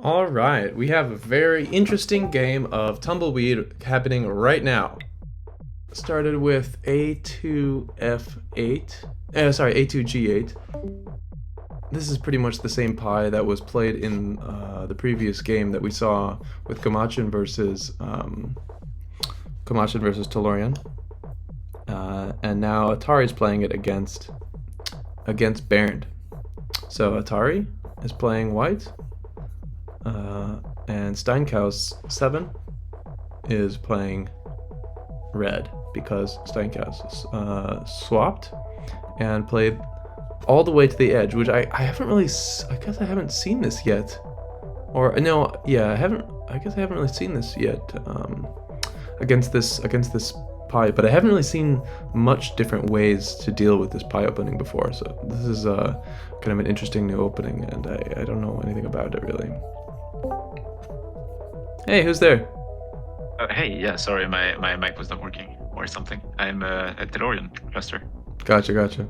All right, we have a very interesting game of Tumbleweed happening right now. Started with A2F8. Sorry, A2G8. This is pretty much the same pie that was played in the previous game that we saw with Kamachin versus Tellorion. And now Atari is playing it against Bernd. So Atari is playing white. And Steinkaus 7 is playing red because Steinkaus swapped and played all the way to the edge, which I haven't really, I guess I haven't seen this yet. Or no, yeah, I guess I haven't really seen this yet against this pie, but I haven't really seen much different ways to deal with this pie opening before. So this is kind of an interesting new opening, and I don't know anything about it really. Hey, who's there? Hey, yeah, sorry, my mic was not working or something. I'm a Tellorion cluster. Gotcha.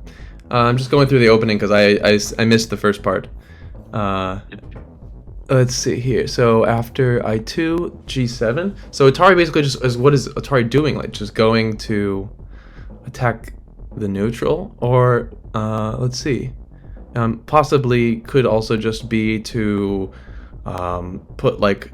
I'm just going through the opening because I missed the first part. Yep. Let's see here. So after I2, G7. So Atari basically just is, what is Atari doing? Like just going to attack the neutral, or let's see. Possibly could also just be to put like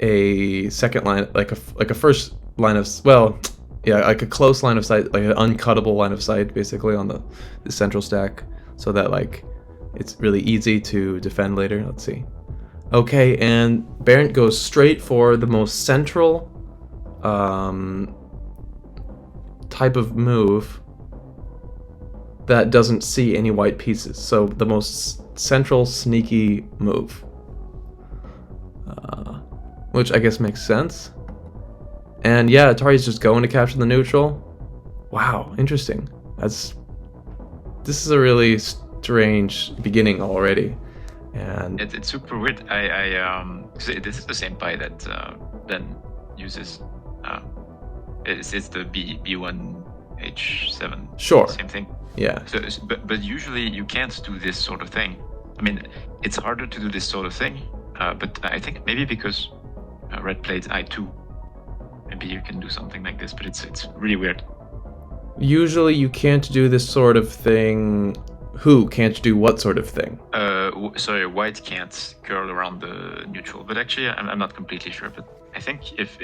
a second line, like a first line of, well, yeah, like a close line of sight, like an uncuttable line of sight, basically on the central stack, so that like it's really easy to defend later. Let's see. Okay, and Bernd goes straight for the most central type of move that doesn't see any white pieces. So the most central sneaky move, which I guess makes sense. And yeah, Atari's just going to capture the neutral. Wow, interesting. This is a really strange beginning already, and It's super weird. So this is the same pie that Ben uses. It's the B1H7. Sure. Same thing. Yeah. So, but usually you can't do this sort of thing. I mean, it's harder to do this sort of thing. But I think maybe because Red played I2, maybe you can do something like this. But it's really weird. Usually you can't do this sort of thing. Who can't do what sort of thing? Sorry, white can't curl around the neutral. But actually, I'm not completely sure. But I think if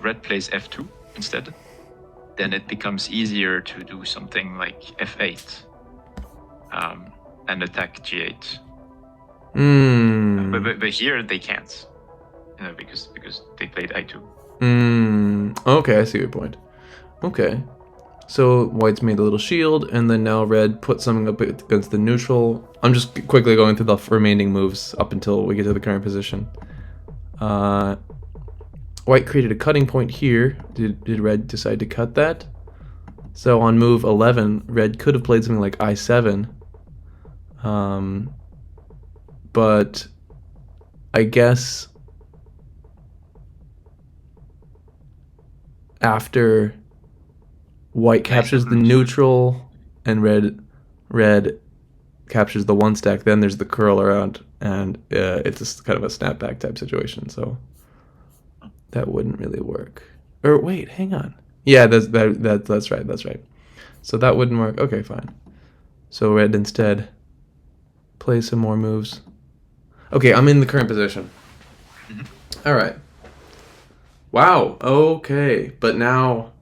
red plays F2 instead, then it becomes easier to do something like F8 and attack G8. But here they can't, because they played I2. Okay, I see your point. Okay. So white's made a little shield, and then now red put something up against the neutral. I'm just quickly going through the remaining moves up until we get to the current position. White created a cutting point here. Did red decide to cut that? So on move 11, red could have played something like I7. But I guess after white captures the neutral and red captures the one stack, then there's the curl around, and it's kind of a snapback type situation. So that wouldn't really work. Or wait, hang on. Yeah, that's right. That's right. So that wouldn't work. Okay, fine. So red instead plays some more moves. Okay, I'm in the current position. All right. Wow. Okay, but now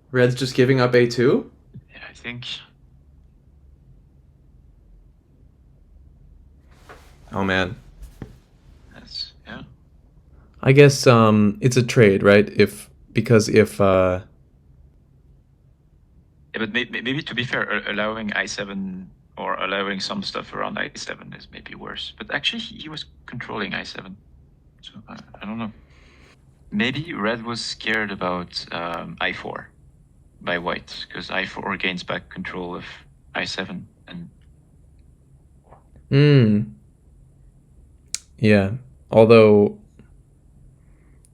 red's just giving up A2? Yeah, I think. Oh man. That's, yeah. I guess it's a trade, right? Because if Yeah, but maybe to be fair, allowing I7 or allowing some stuff around I7 is maybe worse. But actually, he was controlling I7, so I don't know. Maybe red was scared about I4 by white, because I4 gains back control of I7 and. Yeah. Although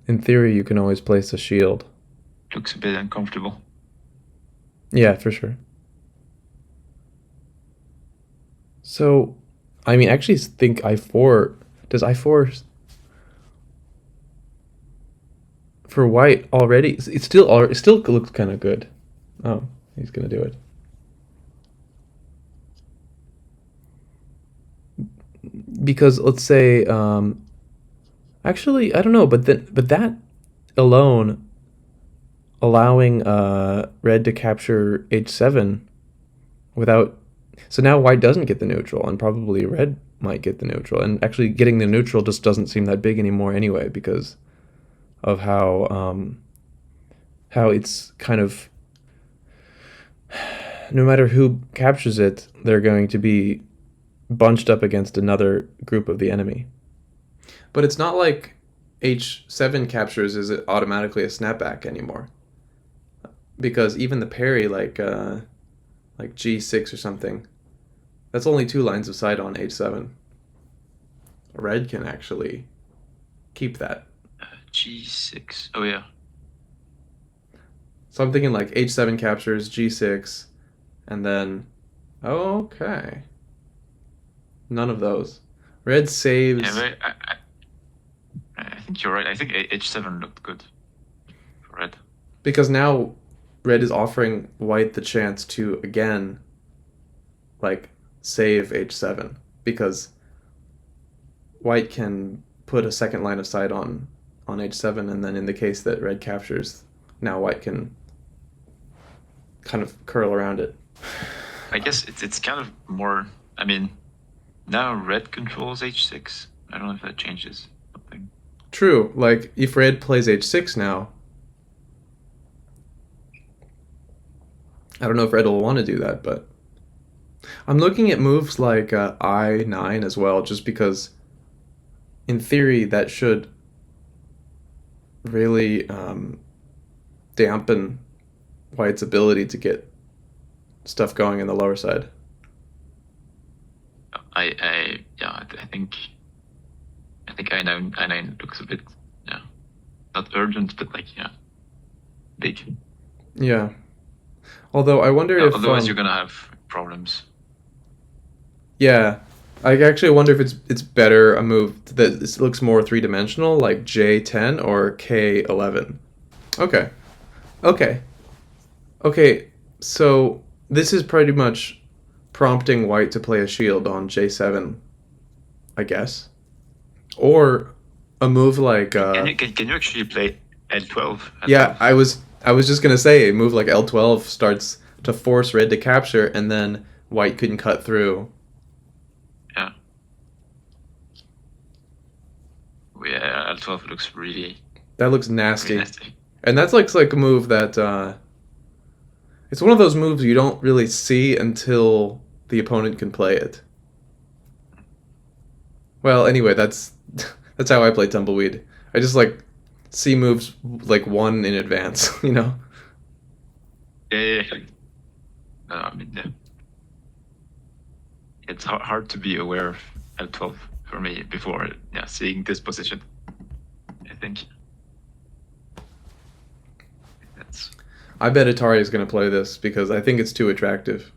in theory you can always place a shield. Looks a bit uncomfortable. Yeah, for sure. So, I mean, I actually think I4 Does I4 for white already? It still looks kind of good. Oh, he's gonna do it. Because let's say, actually, I don't know, but that alone allowing red to capture h7 without. So now white doesn't get the neutral, and probably red might get the neutral. And actually, getting the neutral just doesn't seem that big anymore anyway, because of how it's kind of, no matter who captures it, they're going to be bunched up against another group of the enemy. But it's not like h7 captures is it automatically a snapback anymore, because even the parry, like g6 or something, that's only 2 lines of sight on h7. Red can actually keep that. G6. Oh yeah. So I'm thinking like h7 captures g6, and then okay, none of those. Red saves. Yeah, I think you're right. I think H7 looked good for red. Because now red is offering white the chance to again like save h7, because white can put a second line of sight on h7, and then in the case that red captures, now white can kind of curl around it. I guess it's kind of more. I mean, now red controls h6. I don't know if that changes something. True. Like if red plays h6 now, I don't know if red will want to do that, but I'm looking at moves like I9 as well, just because in theory that should really dampen white's ability to get stuff going in the lower side. I think I9 looks a bit not urgent, but like big. Yeah. Although I wonder if otherwise you're gonna have problems. Yeah, I actually wonder if it's better a move that looks more 3-dimensional, like J10 or K11. Okay. So this is pretty much prompting white to play a shield on J7, I guess, or a move like. Can you actually play L12? Yeah, I was just gonna say a move like L12 starts to force red to capture, and then white couldn't cut through. Yeah, L12 looks really. That looks nasty. Really nasty. And that's like a move that it's one of those moves you don't really see until the opponent can play it. Well, anyway, that's that's how I play Tumbleweed. I just like see moves like one in advance, you know. Yeah. No, I mean, it's hard to be aware of L12 for me before seeing this position. I think that's. I bet Atari is going to play this because I think it's too attractive.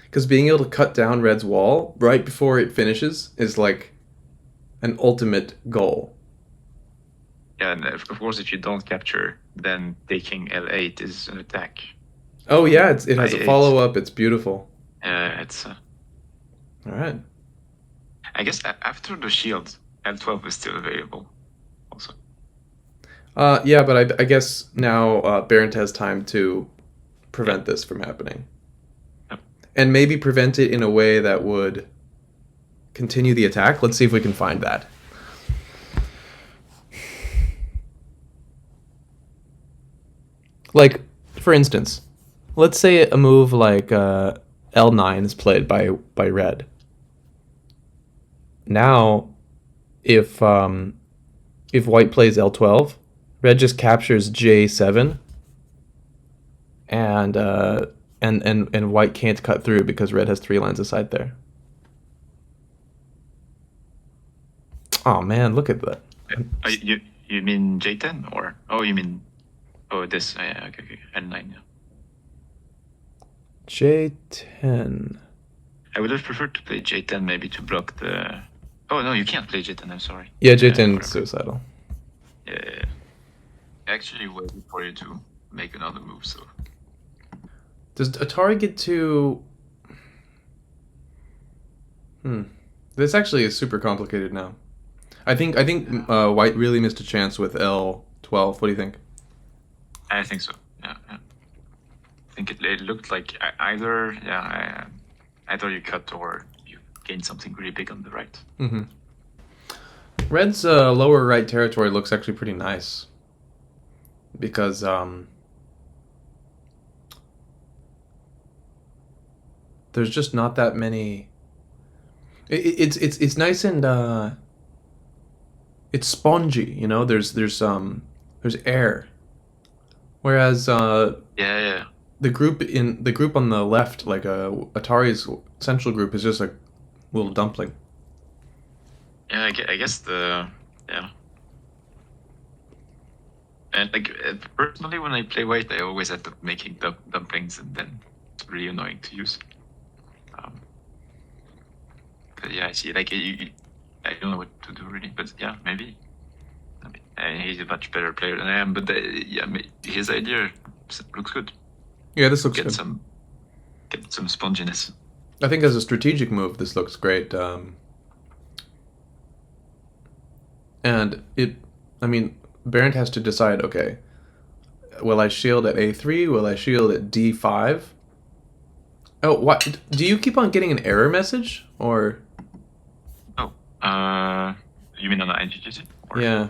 Because being able to cut down red's wall right before it finishes is like an ultimate goal. Yeah, and of course, if you don't capture, then taking L8 is an attack. Oh yeah, it has a follow up. It's beautiful. It's. All right. I guess after the shield, L12 is still available, also. Yeah, but I guess now Bernd has time to prevent this from happening. Yep. And maybe prevent it in a way that would continue the attack. Let's see if we can find that. Like, for instance, let's say a move like L9 is played by red. Now, if white plays L12, red just captures J7, and white can't cut through because red has 3 lines of sight there. Oh man, look at that. You mean J10 or you mean this? Okay, N9. J10. I would have preferred to play J10 maybe to block the Oh no, you can't play Jitten. I'm sorry. Yeah, J10 Whatever. suicidal. Yeah. I actually waited for you to make another move. So Does Atari get to? This actually is super complicated now. I think White really missed a chance with L12. What do you think? I think so. Yeah. I think it looked like either either you cut or you gain something really big on the right. Mm-hmm. Red's lower right territory looks actually pretty nice because there's just not that many. It's nice and it's spongy. You know, there's air. Whereas Yeah. the group on the left, like Atari's central group, is just a little dumpling. Yeah, I guess yeah. And like personally, when I play white, I always end up making dumplings, and then it's really annoying to use. But yeah, I see. Like I don't know what to do really, but yeah, maybe. I mean, he's a much better player than I am, but yeah, his idea looks good. Yeah, this looks Get good. some sponginess. I think as a strategic move, this looks great. And I mean, Bernd has to decide. Okay, will I shield at A3? Will I shield at D5? Oh, what? Do you keep on getting an error message or? Oh, you mean on the IGGC? Yeah.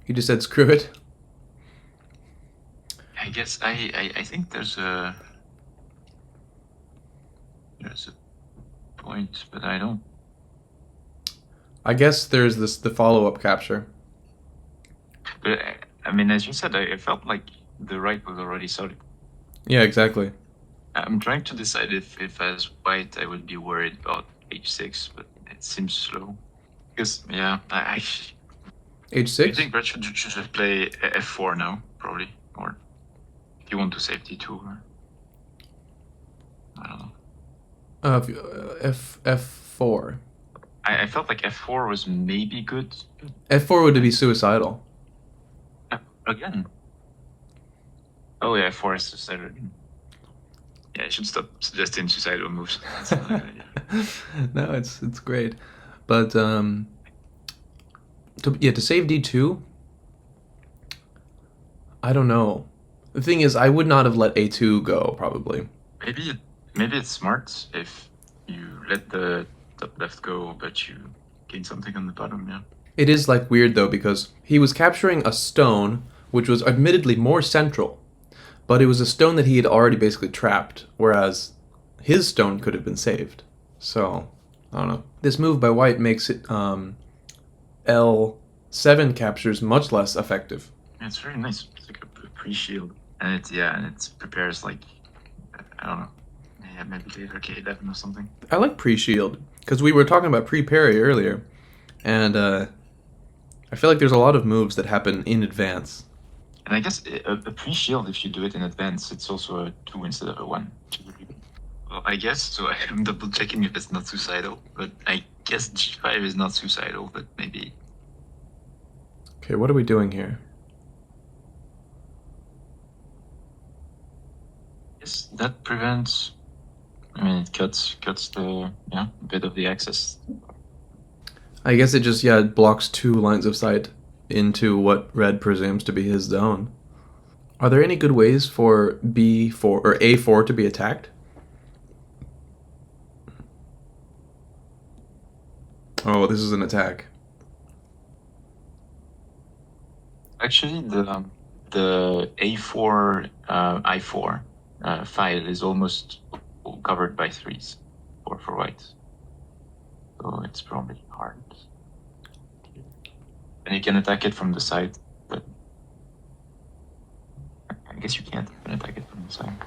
He just said screw it. I guess I think there's a point, but I don't. I guess there's the follow up capture. But I mean, as you said, I felt like the right was already solid. Yeah, exactly. I'm trying to decide if as white I would be worried about H6, but it seems slow. Because yeah, I H6. I think Brett should just play F4 now, probably, or if you want to save D2, or I don't know. F4. I felt like F4 was maybe good. F4 would be suicidal. Again. Oh yeah, F4 is suicidal. Yeah, I should stop suggesting suicidal moves. That's not a good idea. No, it's great, but to save D2. I don't know. The thing is, I would not have let A2 go probably. Maybe it's smart if you let the top left go, but you gain something on the bottom. Yeah. It is like weird though because he was capturing a stone which was admittedly more central, but it was a stone that he had already basically trapped, whereas his stone could have been saved. So I don't know. This move by White makes it L7 captures much less effective. It's very nice. It's like a pre-shield, and it prepares like I don't know. Yeah, maybe later K11 or something. I like pre-shield because we were talking about pre-parry earlier, and I feel like there's a lot of moves that happen in advance. And I guess a pre-shield, if you do it in advance, it's also a 2 instead of a 1. Well, I guess, so I'm double checking if it's not suicidal, but I guess G5 is not suicidal, but maybe. Okay, what are we doing here? Yes, that prevents. I mean, it cuts the a bit of the access. I guess it just blocks 2 lines of sight into what Red presumes to be his zone. Are there any good ways for B4 or A4 to be attacked? Oh, this is an attack. Actually, the A4 I4 file is almost covered by 3s for white, so it's probably hard. And you can attack it from the side, but I guess you can't even attack it from the side.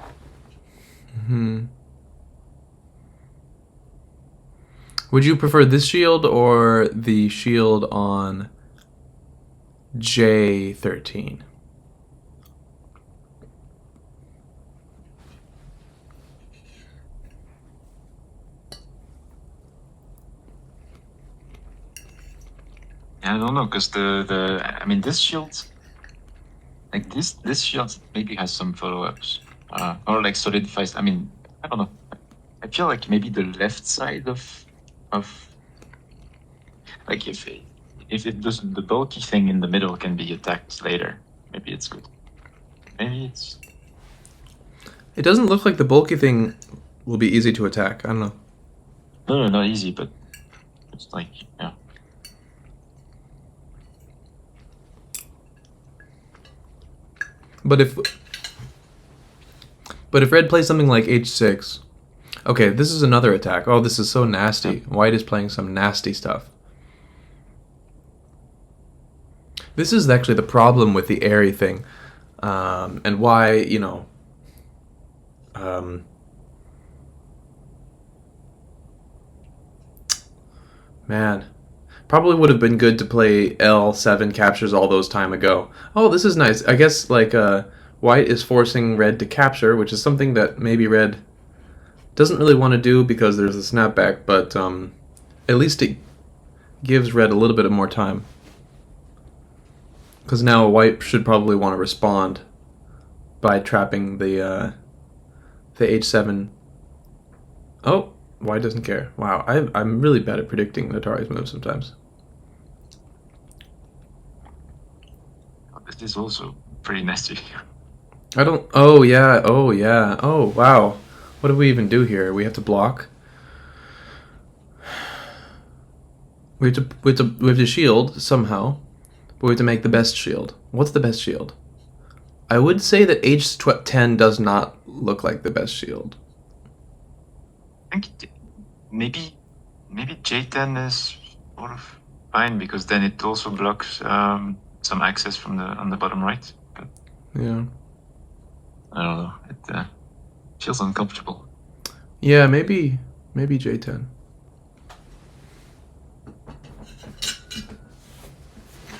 Would you prefer this shield or the shield on J13? I don't know, because I mean, this shield, like this shield maybe has some follow-ups, or like solidifies. I mean, I don't know. I feel like maybe the left side of like if it doesn't, the bulky thing in the middle can be attacked later. Maybe it's good. Maybe it's It doesn't look like the bulky thing will be easy to attack. I don't know. no, not easy, but it's like yeah. But if red plays something like h6, okay, this is another attack. Oh, this is so nasty. White is playing some nasty stuff. This is actually the problem with the airy thing, and why, you know, man, probably would have been good to play L7 captures all those time ago. Oh, this is nice. I guess, like, white is forcing red to capture, which is something that maybe red doesn't really want to do because there's a snapback, but at least it gives red a little bit of more time. Because now white should probably want to respond by trapping the h7. Oh, white doesn't care. Wow, I'm really bad at predicting Atari's moves sometimes. This is also pretty nasty. I don't... Oh, yeah. Oh, yeah. Oh, wow. What do we even do here? We have to block? We have to shield somehow. But we have to make the best shield. What's the best shield? I would say that H10 does not look like the best shield. I think maybe J10 is sort of fine because then it also blocks some access from on the bottom right. But Yeah. I don't know. It feels uncomfortable. Yeah, maybe J10.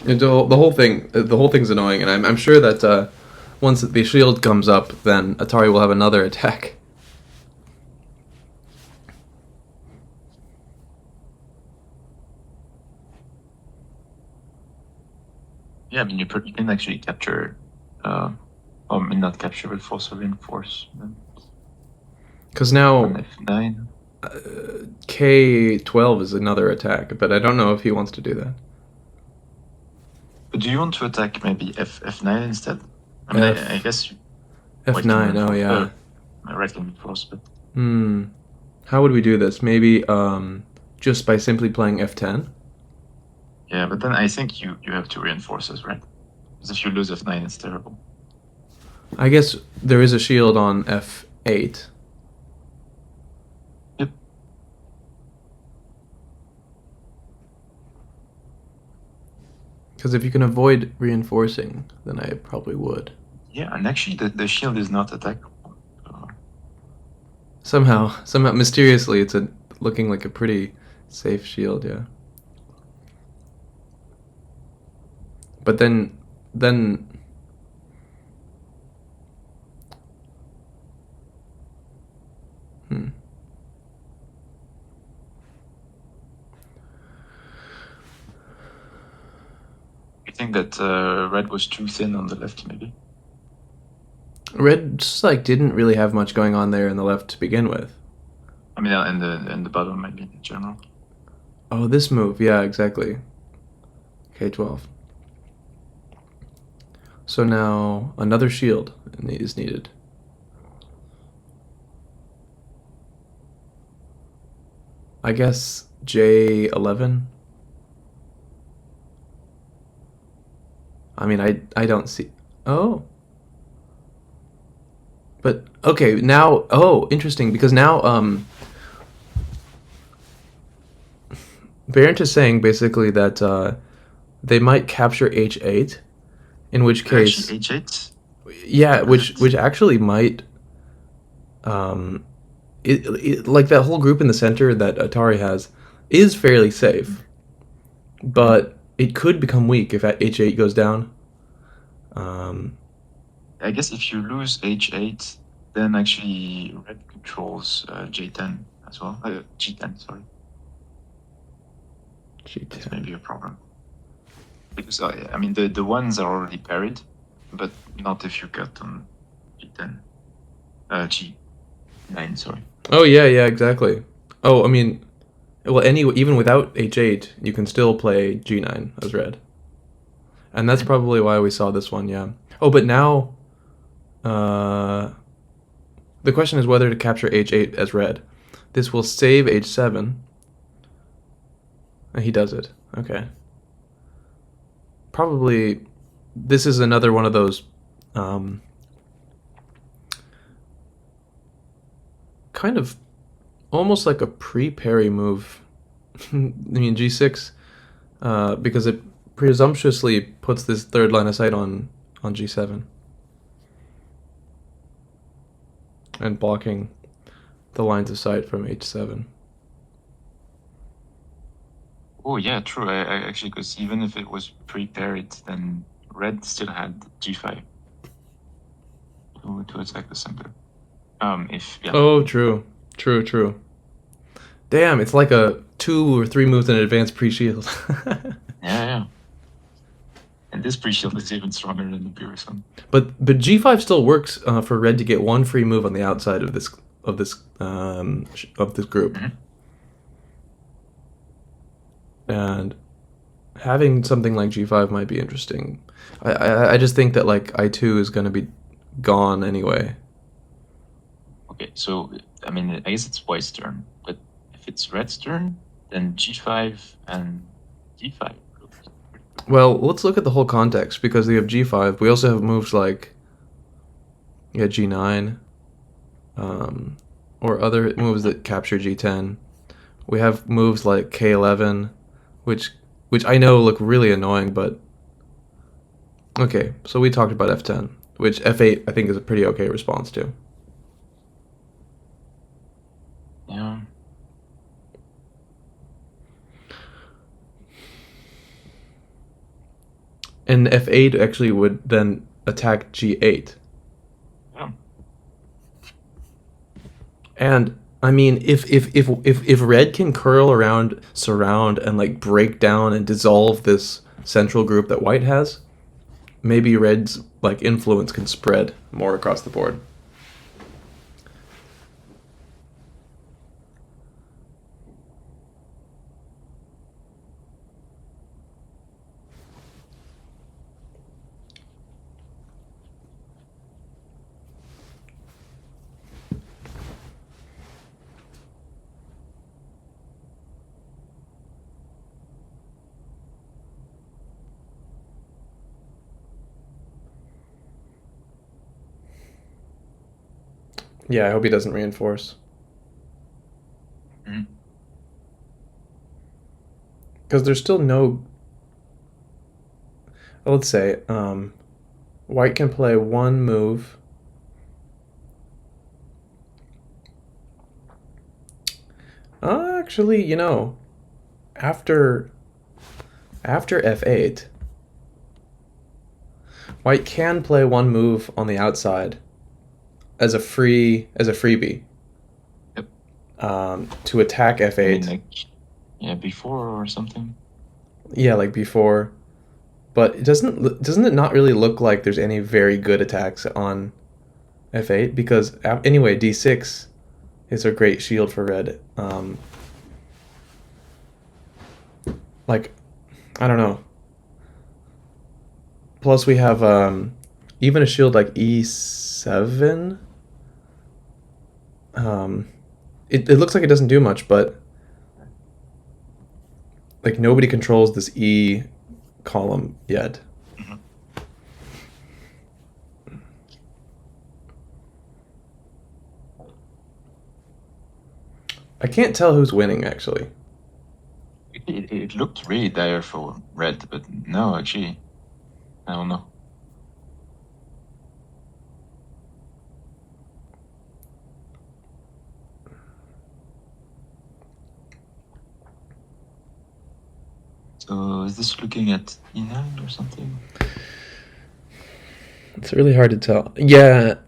And the whole thing's annoying, and I'm sure that once the shield comes up, then Atari will have another attack. Yeah, I mean you can actually capture, or not capture, but also reinforce. Because now F9. K12 is another attack, but I don't know if he wants to do that. But do you want to attack maybe F9 instead? I mean, I guess F9. Oh yeah. Red can reinforce, but how would we do this? Maybe just by simply playing F10. Yeah, but then I think you have to reinforce us, right? Because if you lose F9, it's terrible. I guess there is a shield on F8. Yep. Because if you can avoid reinforcing, then I probably would. Yeah, and actually the shield is not attackable. Somehow, mysteriously, it's looking like a pretty safe shield, yeah. But then, You think that red was too thin on the left, maybe? red just like didn't really have much going on there in the left to begin with. I mean, and the bottom, maybe in general. Oh, this move, yeah, exactly. K12. So now another shield is needed. I guess J11. I mean, I don't see. Oh. But okay, now interesting, because now Bernd is saying basically that they might capture H8, in which case H8. Yeah, which actually might like that whole group in the center that Atari has is fairly safe, but it could become weak if H8 goes down. I guess if you lose H8, then actually red controls J10 as well. G10, sorry. G10. That's maybe a problem. Because I mean the ones are already parried, but not if you cut on G10, G9. Sorry. Oh yeah, yeah, exactly. Oh, I mean, well, even without H8, you can still play G9 as red, and that's probably why we saw this one. Yeah. Oh, but now, uh, the question is whether to capture H8 as red. This will save H7. And he does it. Okay. Probably, this is another one of those um, kind of almost like a pre-parry move. I mean, G6, because it presumptuously puts this third line of sight on G7 and blocking the lines of sight from H7. Oh yeah, true. I actually, because even if it was pre-parried, then red still had G5 to attack the center. If yeah. Oh, true, true, true. Damn, it's like a 2 or 3 moves in advance pre-shield. Yeah. And this pre-shield is even stronger than the previous one. But G5 still works for red to get one free move on the outside of this group. Mhm. And having something like G5 might be interesting. I just think that like I2 is going to be gone anyway. Okay, so I mean, I guess it's white's turn, but if it's red's turn, then G5 and D5. Well, let's look at the whole context because we have G5. We also have moves like G9 or other moves that capture G10. We have moves like K11, which I know look really annoying, but okay. So we talked about F10, which F8 I think is a pretty okay response to. Yeah. And F8 actually would then attack G8. Yeah. And I mean, if red can curl around, surround, and like break down and dissolve this central group that white has, maybe red's like influence can spread more across the board. Yeah, I hope he doesn't reinforce. Mhm. Because there's still no. Let's say, white can play one move. Actually, after F8, white can play one move on the outside as a freebie. Yep. To attack F8. I mean, like, yeah, before or something. Yeah, like before. But doesn't it not really look like there's any very good attacks on F8 because anyway D6 is a great shield for red. Like I don't know. Plus we have even a shield like E7. It looks like it doesn't do much, but like nobody controls this E column yet. Mm-hmm. I can't tell who's winning actually. It looked really dire for red, but no, actually, I don't know. So is this looking at E9 or something? It's really hard to tell. Yeah.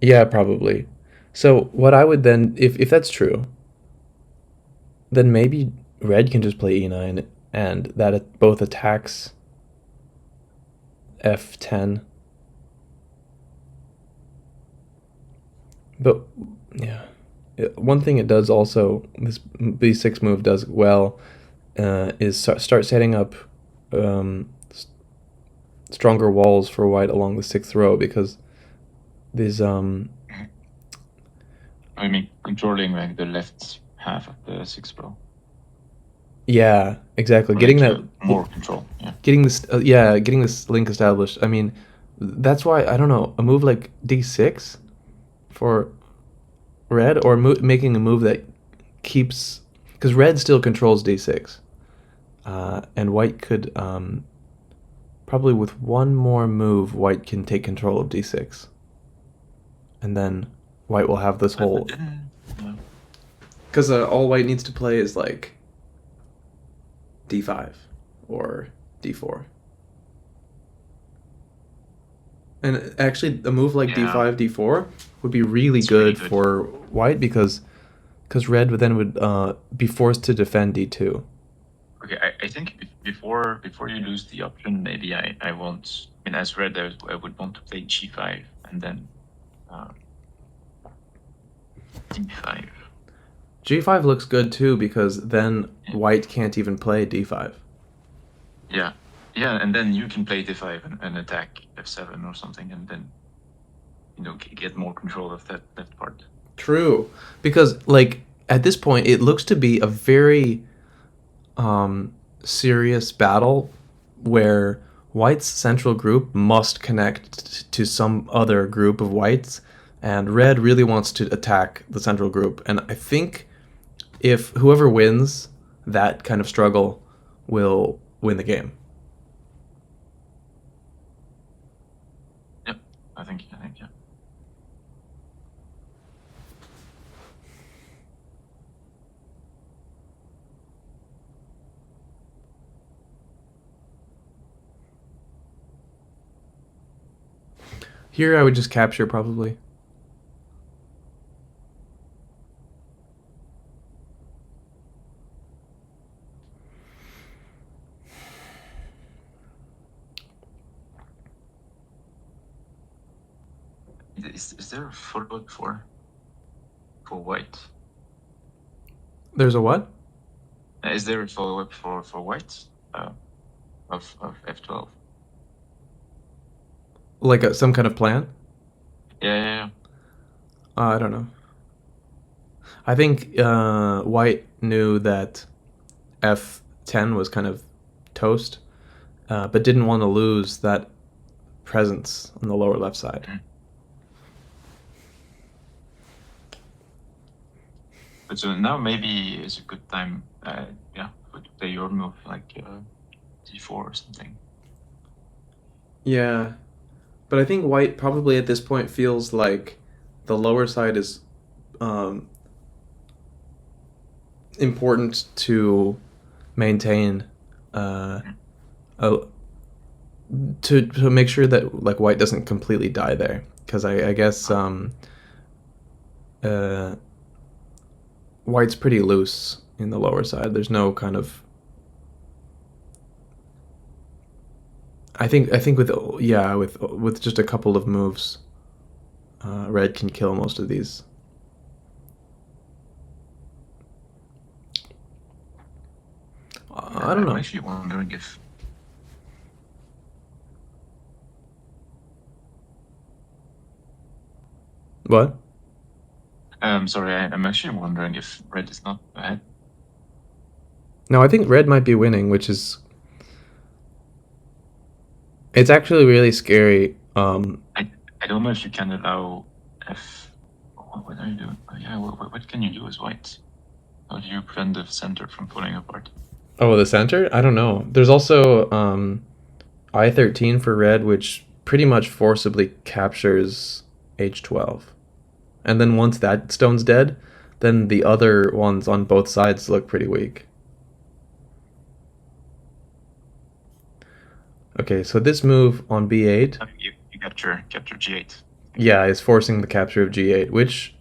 Yeah, probably. So what I would then if that's true, then maybe red can just play E9 and that it both attacks f10. But yeah, one thing it does also, this b6 move does well, is start setting up stronger walls for white along the 6th row, because these I mean, controlling like the left half of the 6th row. yeah, exactly. Or Getting like, that more control. Yeah. getting this getting this link established. I mean, that's why I don't know, a move like d6 for red, or making a move that keeps, because red still controls d6, and white could probably with one more move, white can take control of d6, and then white will have this whole, because all white needs to play is like d5 or d4. And actually, a move like d5, d4 would be really good for white, because red would be forced to defend d2. Okay, I think before you lose the option, maybe I won't. I mean, as red, I would want to play g5 and then d5. G5 looks good too, because then white can't even play d5. Yeah, and then you can play d5 and attack f7 or something, and then get more control of that part. True, because like at this point, it looks to be a very serious battle where white's central group must connect to some other group of whites, and red really wants to attack the central group. And I think if whoever wins that kind of struggle will win the game. Yep, I think yeah. Here I would just capture, probably. Is there a follow-up for white? There's a what? Is there a follow-up for white of f12? Like some kind of plan? Yeah. I don't know. I think white knew that f10 was kind of toast, but didn't want to lose that presence on the lower left side. Mm. But so now maybe it's a good time, to play your move, like d4 or something. Yeah, but I think white probably at this point feels like the lower side is important to maintain, to make sure that like white doesn't completely die there, because I guess white's pretty loose in the lower side. There's no kind of, I think with just a couple of moves, red can kill most of these. I don't know. I'm actually wondering if... What? Sorry, I'm actually wondering if red is not ahead. No, I think red might be winning, which is... It's actually really scary. I don't know if you can allow f... What are you doing? Yeah, what can you do as white? How do you prevent the center from falling apart? Oh, the center? I don't know. There's also I13 for red, which pretty much forcibly captures h12. And then once that stone's dead, then the other ones on both sides look pretty weak. Okay, so this move on b8... You capture g8. Yeah, is forcing the capture of g8, which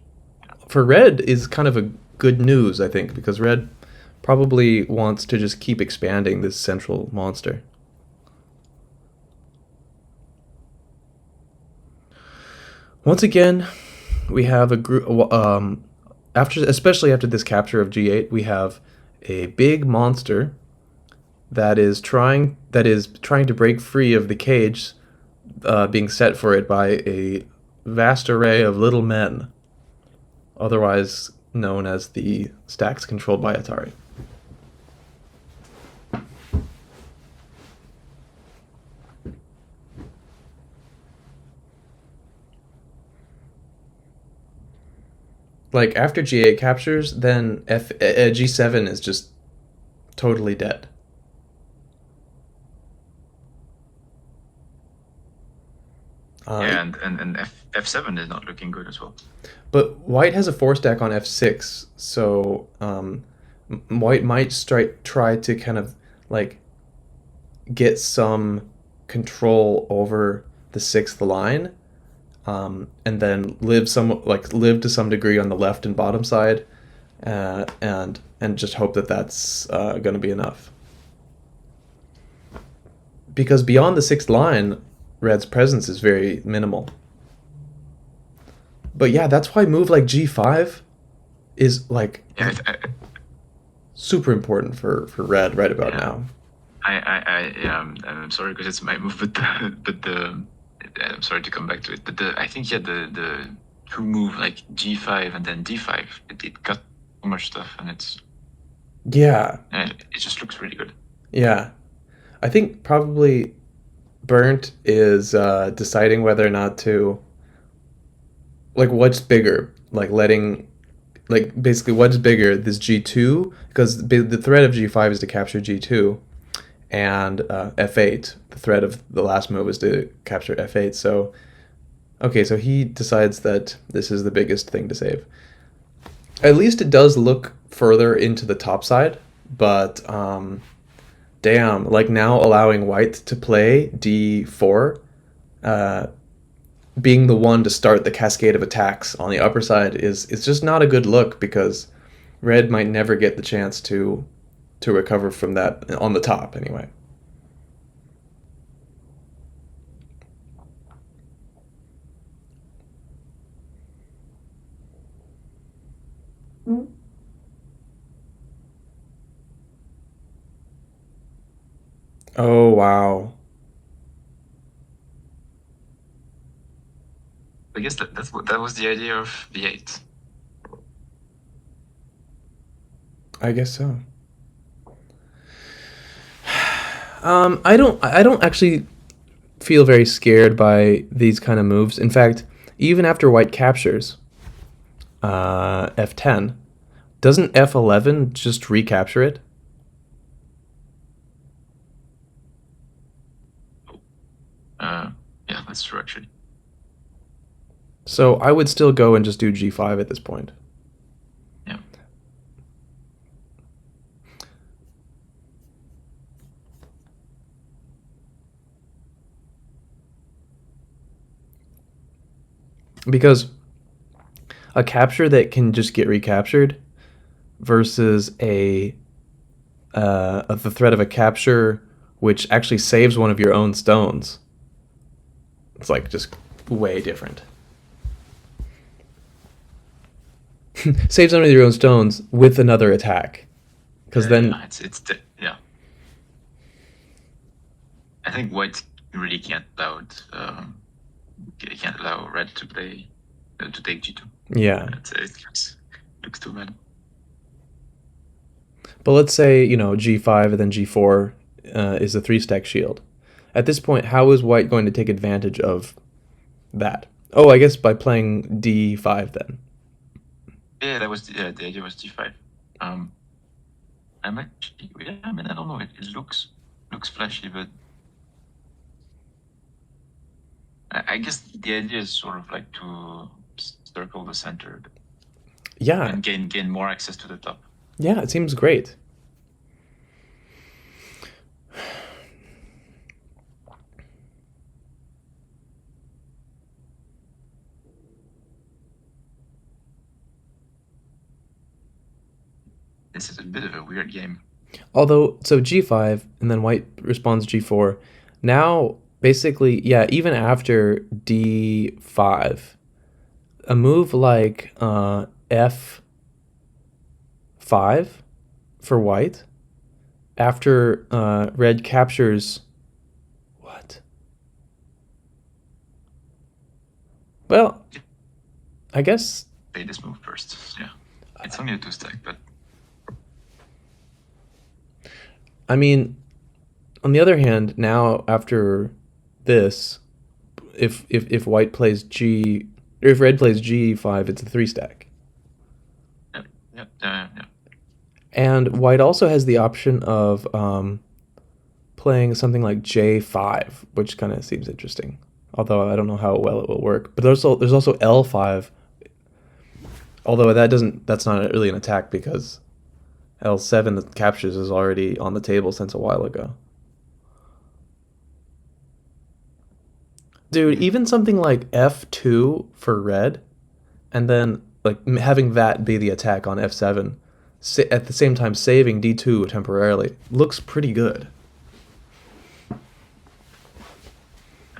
for red is kind of a good news, I think, because red probably wants to just keep expanding this central monster. Once again, we have a group. Especially after this capture of G8, we have a big monster that is trying to break free of the cage being set for it by a vast array of little men, otherwise known as the stacks controlled by Atari. Like after G8 captures, then G7 is just totally dead. Yeah, and F7 is not looking good as well. But White has a 4 stack on F6, so White might try to kind of like get some control over the 6th line, and then live to some degree on the left and bottom side, and just hope that that's going to be enough. Because beyond the 6th line, Red's presence is very minimal. But yeah, that's why move like G5 is like super important for Red right about now. I'm sorry because it's my move, but I'm sorry to come back to it. But I think the to move like G5 and then D5, it got too much stuff, and it just looks really good. Yeah, I think probably Bernd is deciding whether or not to, like, what's bigger, like basically what's bigger, this G2, because the threat of G5 is to capture G2, and F8, the threat of the last move is to capture F8. So so he decides that this is the biggest thing to save. At least it does look further into the top side, but damn, like now allowing White to play D4, being the one to start the cascade of attacks on the upper side is just not a good look, because Red might never get the chance to recover from that on the top anyway. Oh wow. I guess that was the idea of V8. I guess so. I don't actually feel very scared by these kind of moves. In fact, even after White captures F10, doesn't F11 just recapture it? Yeah, that's true actually. So I would still go and just do G5 at this point. Yeah. Because a capture that can just get recaptured versus the threat of a capture which actually saves one of your own stones, it's like just way different. Saves one of your own stones with another attack, because then yeah. I think White really can't allow Red to play to take G2. Yeah. It looks too bad. But let's say G5 and then G4 is a 3-stack shield. At this point, how is White going to take advantage of that? Oh, I guess by playing D5 then. Yeah, that was the idea was D5. I mean, I don't know. It looks flashy, but I guess the idea is sort of like to circle the center. Yeah. And gain more access to the top. Yeah, it seems great. This is a bit of a weird game. Although, so g5, and then white responds g4. Now, basically, yeah, even after d5, a move like f5 for white, after red captures. What? Well, I guess. Play this move first. Yeah. It's only a 2-stack, but I mean, on the other hand, now after this, if white plays g, or if red plays g5, it's a 3-stack. yeah, yeah, yeah. And white also has the option of playing something like j5, which kind of seems interesting. Although I don't know how well it will work. But there's also l5. Although that's not really an attack because l7 that captures is already on the table since a while ago. Dude, even something like f2 for red, and then like having that be the attack on f7, at the same time saving d2 temporarily, looks pretty good.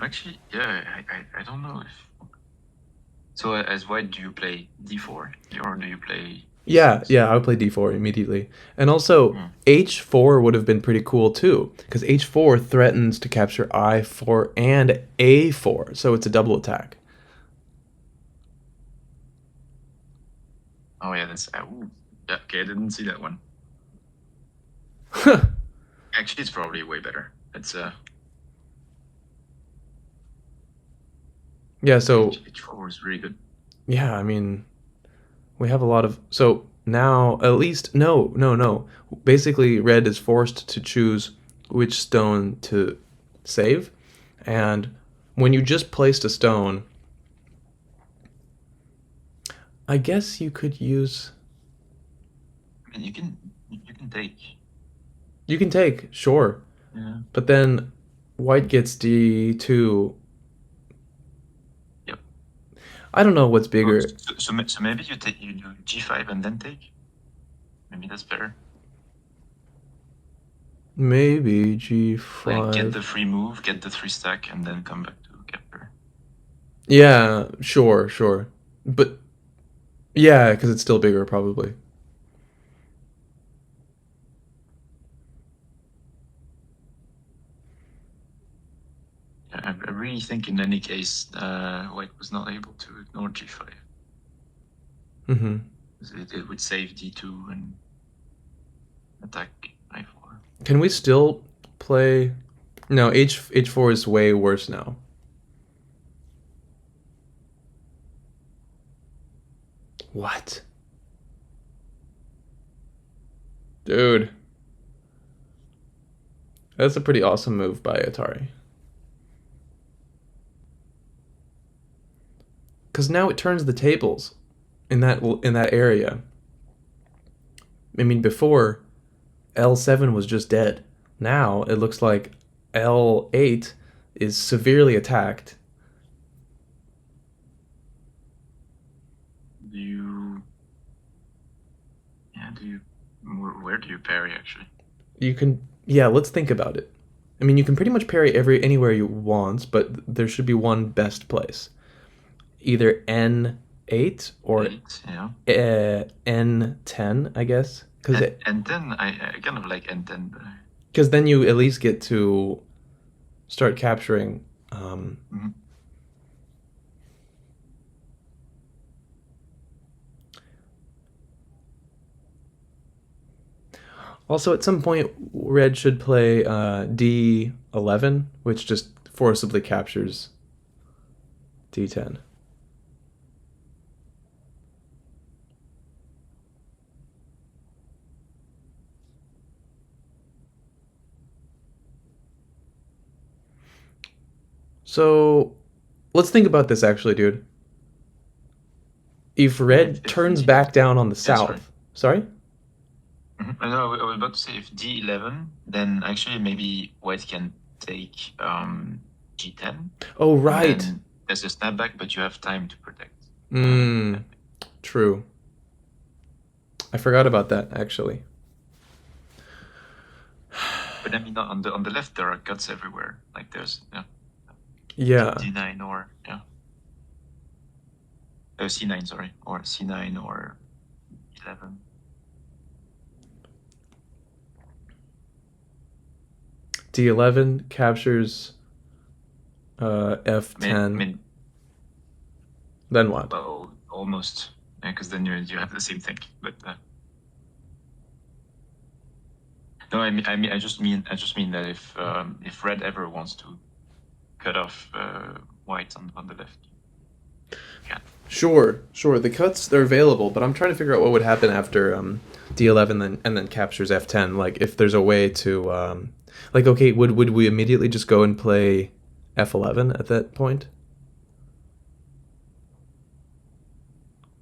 Actually, yeah, I don't know if. So as white, do you play d4 or do you play? Yeah, I would play d4 immediately. And also, h4 would have been pretty cool too, because h4 threatens to capture i4 and a4, so it's a double attack. Oh yeah, that's. Ooh. Yeah, okay, I didn't see that one. Actually, it's probably way better. It's Yeah, so h4 is really good. yeah, I mean, we have a lot of so now at least no. Basically, red is forced to choose which stone to save, and when you just placed a stone, I guess you could use. I mean, you can take. You can take, sure, Yeah. but then white gets d2. Yep. I don't know what's bigger. So maybe you do g5 and then take. Maybe that's better. Maybe Like g5. get the free move, get the 3-stack, and then come back to capture. Yeah, sure. But yeah, because it's still bigger, probably. Yeah, I really think in any case, white was not able to ignore g5. Mm-hmm. It would save d2 and attack i4. Can we still play? No, h4 is way worse now. What? Dude. That's a pretty awesome move by Atari. Cuz now it turns the tables in that area. I mean before L7 was just dead. Now it looks like L8 is severely attacked. Do you? Yeah. Where do you parry actually? You can yeah, let's think about it. I mean, you can pretty much parry anywhere you want, but there should be one best place. Either N8 or 8, yeah. N10, I guess, And then I kind of like N10. because then you at least get to start capturing. Mhm. Also, at some point, red should play D11, which just forcibly captures D10. So let's think about this actually, dude. If red turns back down on the south, sorry? I know. I was about to say if D11, then actually maybe white can take G10. Oh, right. And there's a snapback, but you have time to protect. True. I forgot about that actually. But I mean, on the left there are guts everywhere. Like there's Yeah. D9 or C9, sorry, or C9 or 11. D11 captures F10. I mean, then what? well, almost, because then you have the same thing. But no, I just mean that if red ever wants to cut off white on the left, yeah. Sure. The cuts, they're available, but I'm trying to figure out what would happen after D11 and then captures F10. Like if there's a way to like, okay, would we immediately just go and play F11 at that point?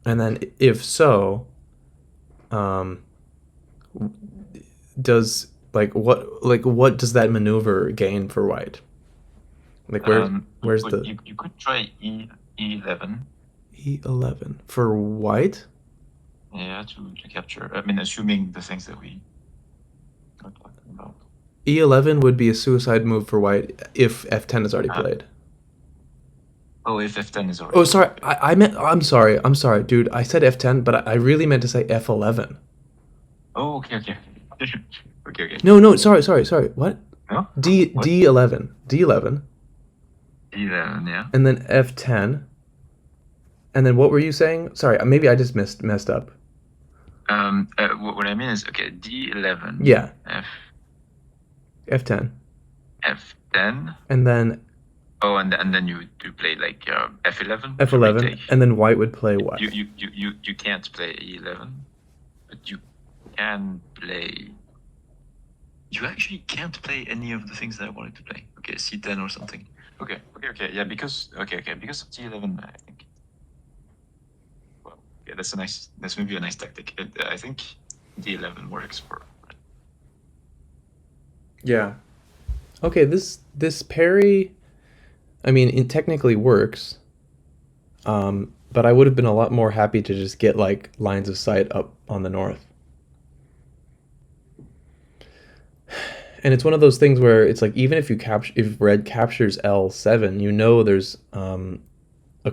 And then if so, does what does that maneuver gain for white? Like where's the you could try E11. E11 for white? Yeah, to capture. I mean, assuming the things that we are talking about. E11 would be a suicide move for white if F10 is already played. Oh, if F10 is already. Oh, sorry. I meant. I'm sorry, dude. I said F10, but I really meant to say F11. Oh, okay. Okay. No. Sorry. What? No? D11. D11. D11, yeah. And then F10. And then what were you saying? Sorry, maybe I just messed up. What I mean is, okay, D11. Yeah. F10. F10. And then. Oh, and then you play like F11. F11, and then white would play what? You can't play E11, but you can play. You actually can't play any of the things that I wanted to play. Okay, C10 or something. Okay. Yeah, because of D11, I think. Well, yeah, that's maybe a nice tactic. I think D11 works for. Yeah. Okay, this parry. I mean, it technically works, but I would have been a lot more happy to just get like lines of sight up on the north. And it's one of those things where it's like even if if red captures L7, you know there's a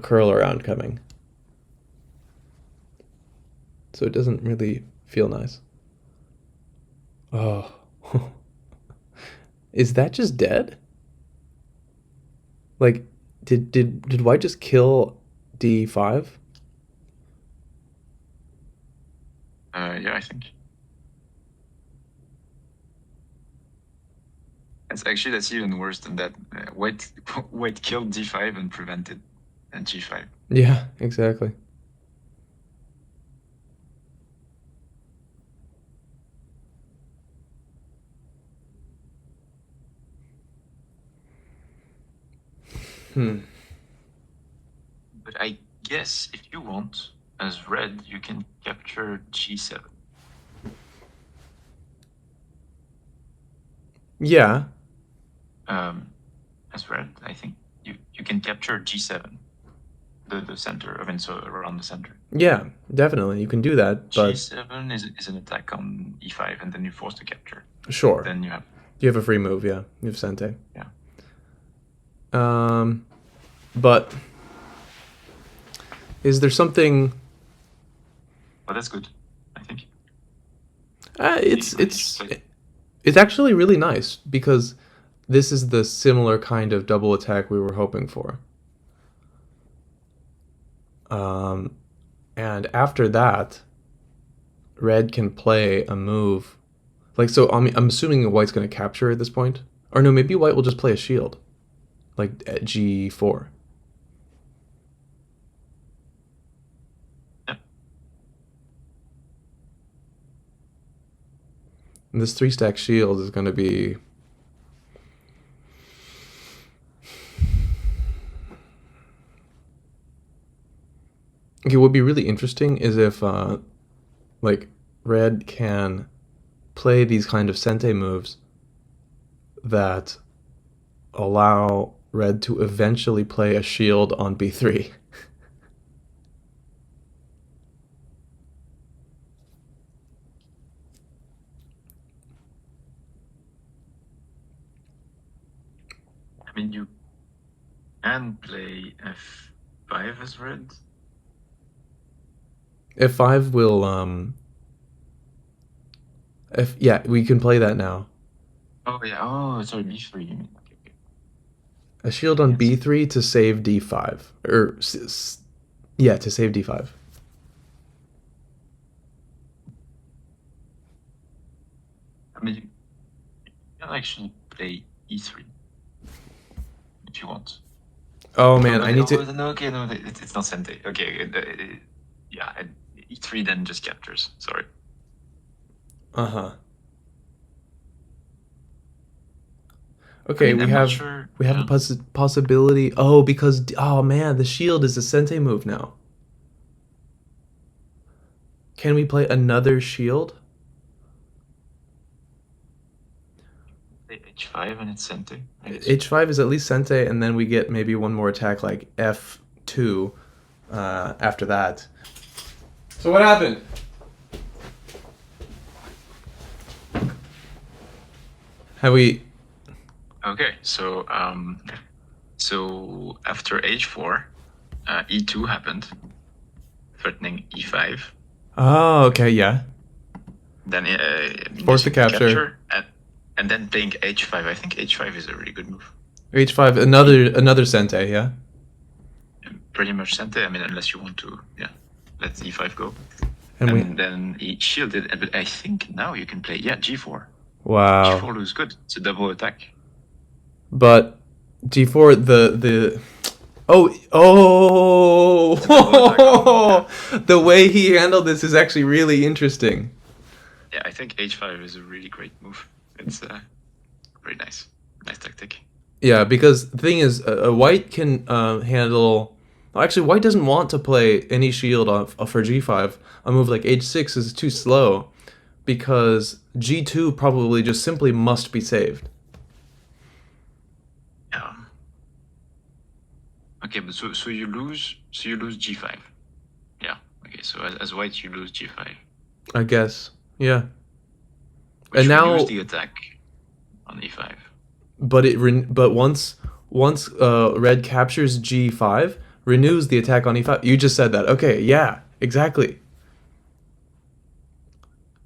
curl around coming, so it doesn't really feel nice. Oh, is that just dead? Like, did white just kill D5? Yeah, I think. That's even worse than that. White killed D5 and prevented G5. Yeah, exactly. But I guess if you want, as red, you can capture G7. Yeah. As red, I think you can capture G7, the center. I mean, so around the center. Yeah, definitely. You can do that, but G7 is an attack on E5, and then you're forced to capture. Sure. Then you have a free move. Yeah, you have Sente. Yeah. But is there something? Oh, that's good. I think. It's actually really nice because this is the similar kind of double attack we were hoping for. And after that, red can play a move. Like, so I'm assuming white's going to capture at this point. Or no, maybe white will just play a shield. Like at G4. Yeah. And this 3-stack shield is going to be... Okay, what would be really interesting is if, like, red can play these kind of Sente moves that allow red to eventually play a shield on B3. I mean, you can play f5 as red. F5 will yeah, we can play that now. Oh yeah. Oh, sorry, b3. You mean? Okay, okay. A shield on Yes. b3 to save d5, or yeah, to save d5. I mean, you can actually play e3 if you want. Oh Oh, man, but I need oh to. no, okay, no, it's not Sente. Okay, yeah, and e3 then just captures. Sorry. Uh huh. I Okay, mean, I'm not sure. we have a Yeah. possibility. Oh, because oh man, the shield is a sente move now. Can we play another shield? Play h5 and it's Sente, I guess. H5 is at least sente, and then we get maybe one more attack like F2 after that. So what happened? Have we? Okay, so after h4, e2 happened, threatening e5. Oh, okay, yeah. Then Force the inducing the capture. capture, and then playing h5. I think h5 is a really good move. H5, E- another sente, yeah. Pretty much Sente. I mean, unless you want to, yeah, let e5 go. And we And then he shielded. But I think now you can play, yeah, g4. wow. G4 looks good. It's a double attack. But G4 the oh It's a double attack oh on. the way he handled this is actually really interesting. Yeah, I think h5 is a really great move. It's very nice. Nice tactic. Yeah, because the thing is, White can handle. Well, actually, White doesn't want to play any shield for G5. A move like H6 is too slow because G2 probably just simply must be saved. Yeah. Okay, but so you lose. So you lose g5. Yeah. Okay, so as white you lose g5. I guess. Yeah. And Which renews now, the attack on e5. but once Red captures G5, renews the attack on E5. You just said that. Okay, yeah, exactly.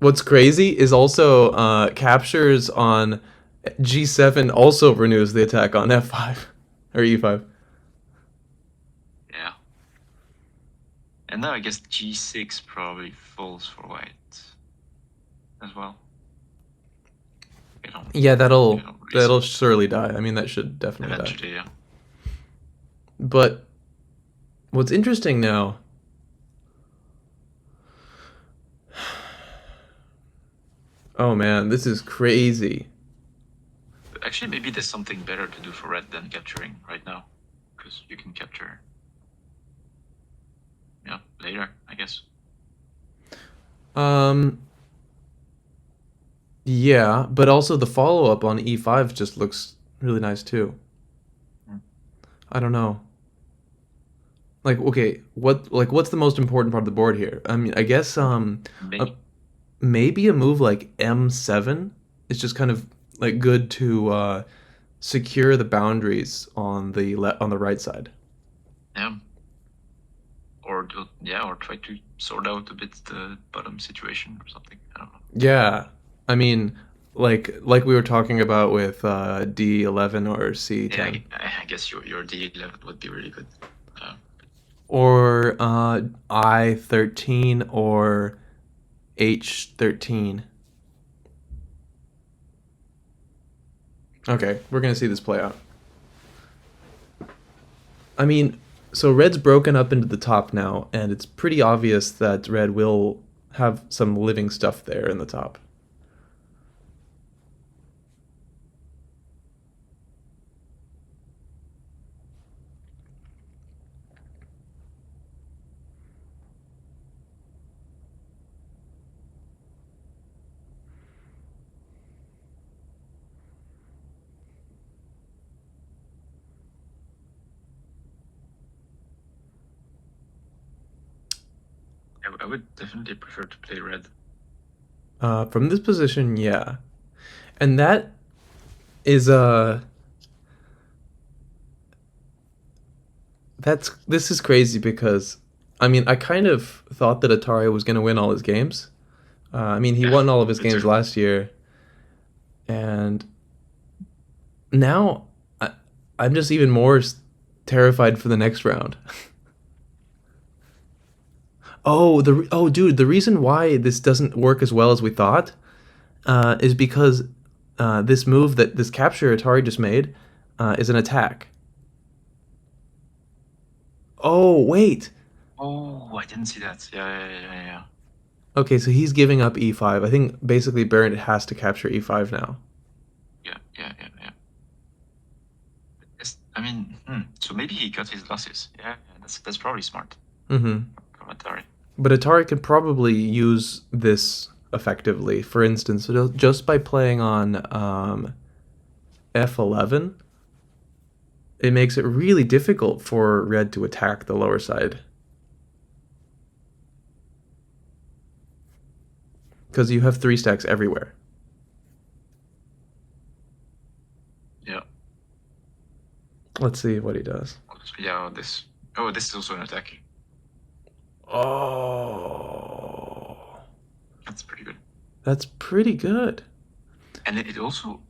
What's crazy is also captures on G7 also renews the attack on F5 or E5. Yeah. And now I guess g6 probably falls for white as well. They don't, Yeah, they don't really that'll see. surely die. I mean, that should definitely die. Eventually, yeah. But what's interesting now? Oh man, this is crazy. But actually, maybe there's something better to do for red than capturing right now. Because you can capture, yeah, later, I guess. Um, yeah, but also the follow up on E5 just looks really nice too. Mm. I don't know. Like, okay, what's the most important part of the board here? I mean, I guess uh, Maybe. maybe a move like M7 is just kind of like good to secure the boundaries on on the right side. Yeah. Or yeah, or try to sort out a bit the bottom situation or something. I don't know. Yeah, I mean, like we were talking about with D11 or Yeah, C10 I guess your D11 would be really good. Uh, or I13 or H13. Okay, we're gonna see this play out. I mean, so red's broken up into the top now, and it's pretty obvious that red will have some living stuff there in the top. I would definitely prefer to play red. From this position, yeah, and that is this is crazy because I mean I kind of thought that Atari was going to win all his games. I mean he Yeah, won all of his me too. games last year, and now I'm just even more terrified for the next round. Oh dude, the reason why this doesn't work as well as we thought is because this capture Atari just made is an attack. Oh wait, Oh, I didn't see that. Yeah. okay, so he's giving up e5. I think basically Bernd has to capture e5 now. Yeah. I mean, so maybe he cut his losses. Yeah, that's probably smart Mm-hmm. from Atari. But Atari could probably use this effectively. For instance, just by playing on f11, it makes it really difficult for red to attack the lower side. Because you have three stacks everywhere. Yeah. Let's see what he does. Yeah, this. Oh, this is also an attack. Oh, That's pretty good. that's pretty good. And it also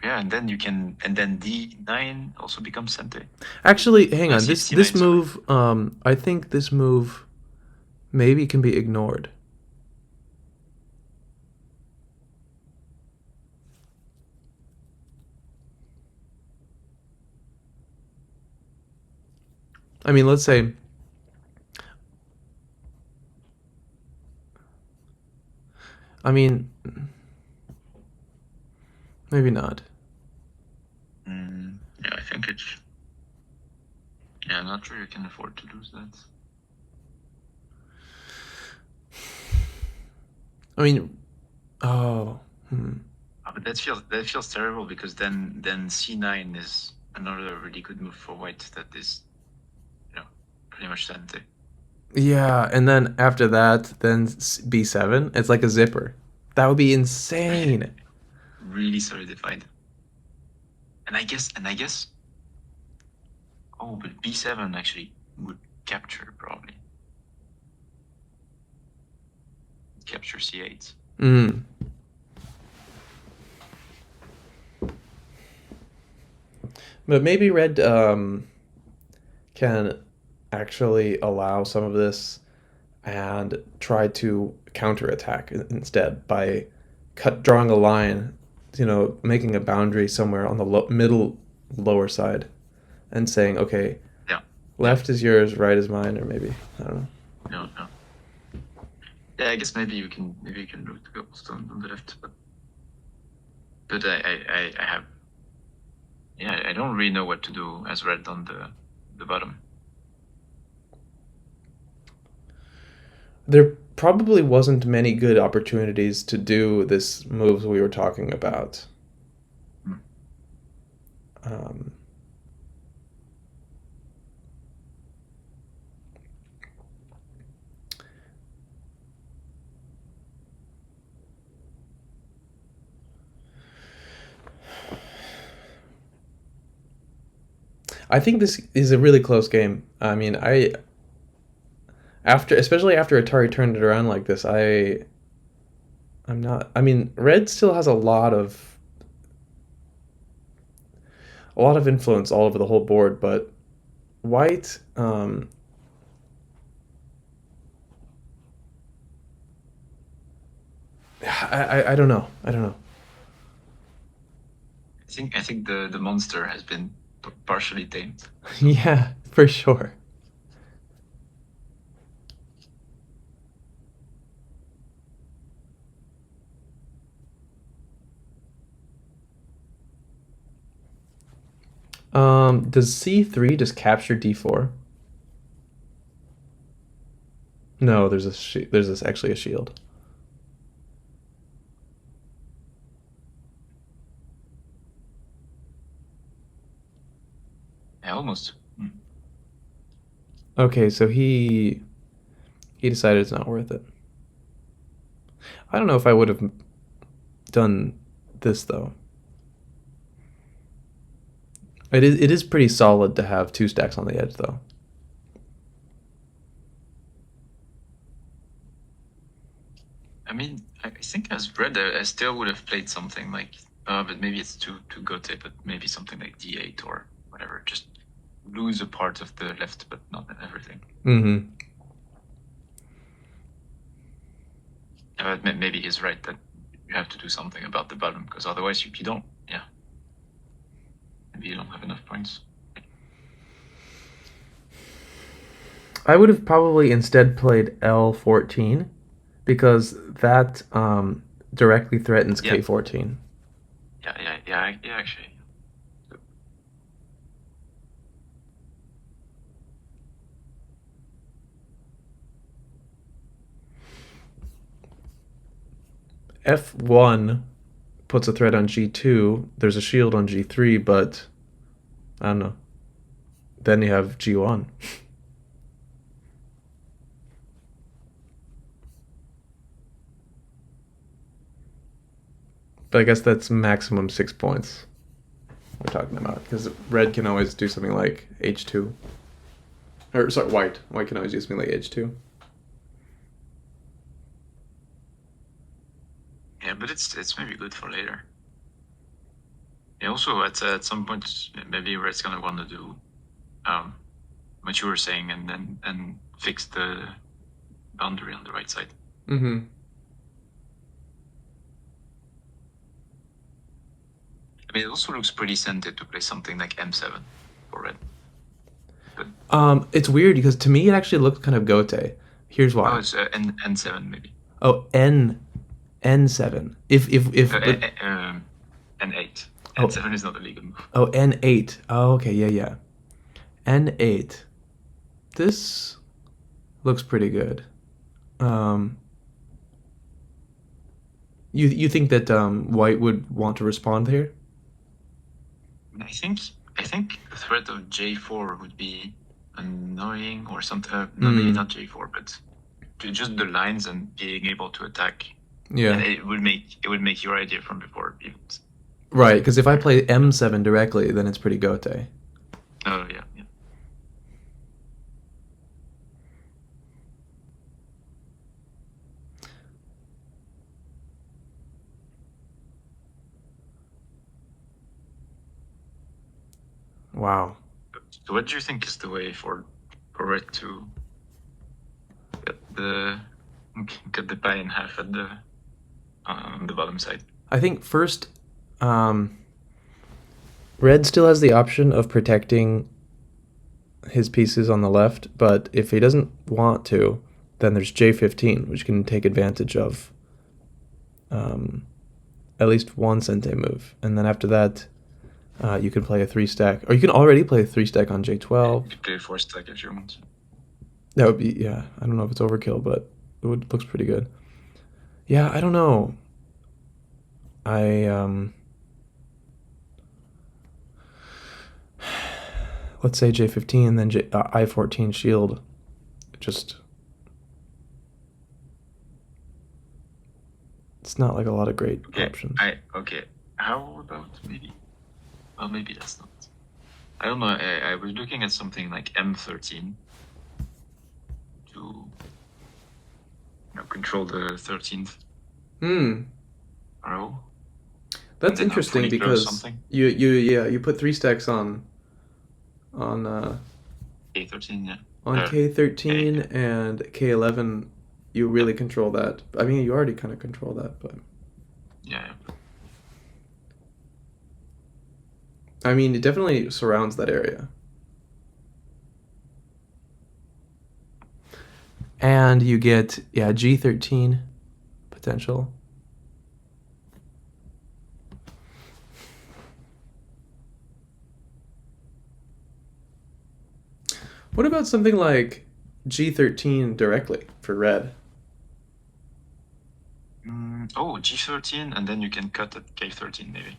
and then D9 also becomes Sente. Actually, hang on. This C9, this sorry. move, I think this move maybe can be ignored. I mean, let's say. I mean, maybe not. Yeah, I think it's. Yeah, I'm not sure you can afford to lose that. I mean, oh, But that feels terrible because then C9 is another really good move for white that is, pretty much Sente. yeah. And then after that, then b7. It's like a zipper. That would be insane. Really solidified. And I guess. Oh, but B7 actually would capture probably. Capture C8. Mm. But maybe red can actually allow some of this and try to counterattack instead by drawing a line, making a boundary somewhere on the middle lower side and saying, okay, Yeah. left is yours, right is mine, or maybe I don't know. No. Yeah, I guess maybe you can root the cobblestone on the left, but I have. Yeah, I don't really know what to do as red on the bottom. There probably wasn't many good opportunities to do this moves we were talking about. Hmm. Um, I think this is a really close game. I mean, especially after Atari turned it around like this, I'm not. I mean, red still has a lot of influence all over the whole board, but white. I don't know. I don't know. I think the monster has been partially tamed. Yeah, for sure. Does C3 just capture D4? No, there's this actually a shield. Yeah, almost. Okay, so he decided it's not worth it. I don't know if I would have done this though. It is pretty solid to have 2 stacks on the edge, though. I mean, I think as red, I still would have played something like, but maybe it's too gote, but maybe something like d8 or whatever. Just lose a part of the left, but not everything. Mm-hmm. But maybe he's right that you have to do something about the bottom, because otherwise you don't. Yeah, maybe you don't have enough points. I would have probably instead played L14 because that directly threatens Yeah. K14. Yeah, actually. F1 puts a threat on G2. There's a shield on G3, but I don't know. Then you have G1. But I guess that's maximum 6 points we're talking about, because red can always do something like H2. Or, sorry, white. White can always do something like H2. Yeah, but it's maybe good for later. Yeah, also at some point maybe red's gonna want to do what you were saying and fix the boundary on the right side. Mm-hmm. I mean, it also looks pretty scented to play something like M7 for red. It's weird because to me it actually looks kind of gote. Here's Oh, why. it's N7 maybe. Oh, N7. If but N8. Oh. N7 is not a legal move. Oh, N8. Oh, okay, yeah. N8. This looks pretty good. You think that white would want to respond here? I think the threat of J4 would be annoying or something. No, maybe not J4, but just the lines and being able to attack. Yeah. And it would make your idea from before even. Right, because if I play M7 directly, then it's pretty gote. Oh yeah. Wow. So what do you think is the way for red to cut the pie in half at the on the bottom side? I think first, red still has the option of protecting his pieces on the left, but if he doesn't want to, then there's J15, which can take advantage of at least one Sente move. And then after that, you can play a 3-stack, or you can already play a 3-stack on J12. You could play a 4-stack if you want. That would be, yeah, I don't know if it's overkill, but looks pretty good. Yeah, I don't know. Let's say J15 and then I14 shield. Just, it's not like a lot of great options. How about maybe? Well, maybe that's not. I don't know. I was looking at something like M13 to control the 13th row. That's interesting because you put 3-stacks on K13, yeah. On K13 and K11, you really control that. I mean, you already kind of control that, but yeah. I mean, it definitely surrounds that area. And you get, G13 potential. What about something like G13 directly for red? G13, and then you can cut at K13 maybe.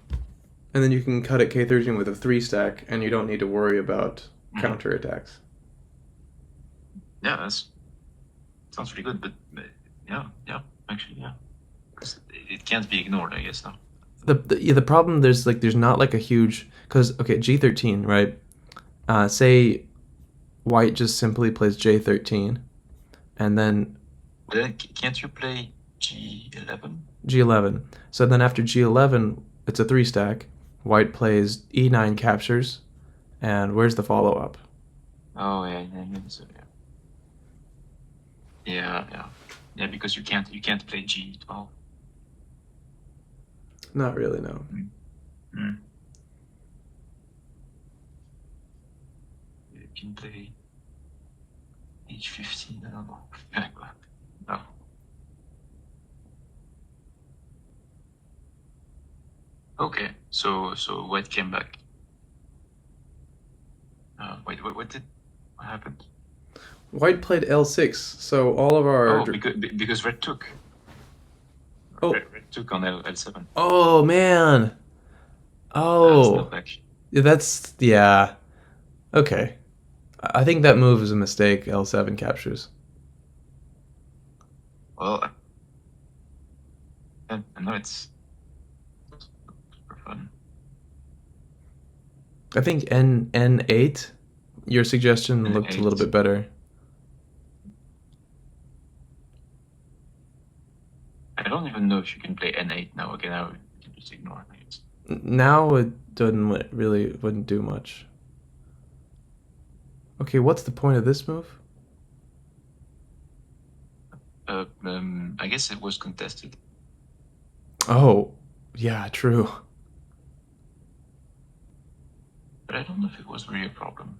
And then you can cut at K13 with a 3-stack, and you don't need to worry about counterattacks. Yeah, that sounds pretty good, but yeah, actually, yeah. Because it can't be ignored, I guess, now. The problem there's not like a huge because okay G13 right. Say White just simply plays J13 and then Then can't you play G11? G11. So then after G11, it's a three stack. White plays E9 captures, and where's the follow up? Oh yeah, so, yeah, because you can't play G12. Not really, no. Mm. You can play H15. I don't know. No. Okay, so White came back. Wait, what happened? White played L6, so all of our. Oh, because Red took. Oh, Red took on L7. oh man. It's not Oh, back. yeah, that's yeah. Okay, I think that move is a mistake. L7 captures. Well, I know it's super fun. I think N8. Your suggestion looked a little N8. bit better. I don't even know if you can play N8 now. Again, I would just ignore it. Now it doesn't really wouldn't do much. Okay, what's the point of this move? I guess it was contested. Oh, yeah, true. But I don't know if it was really a problem.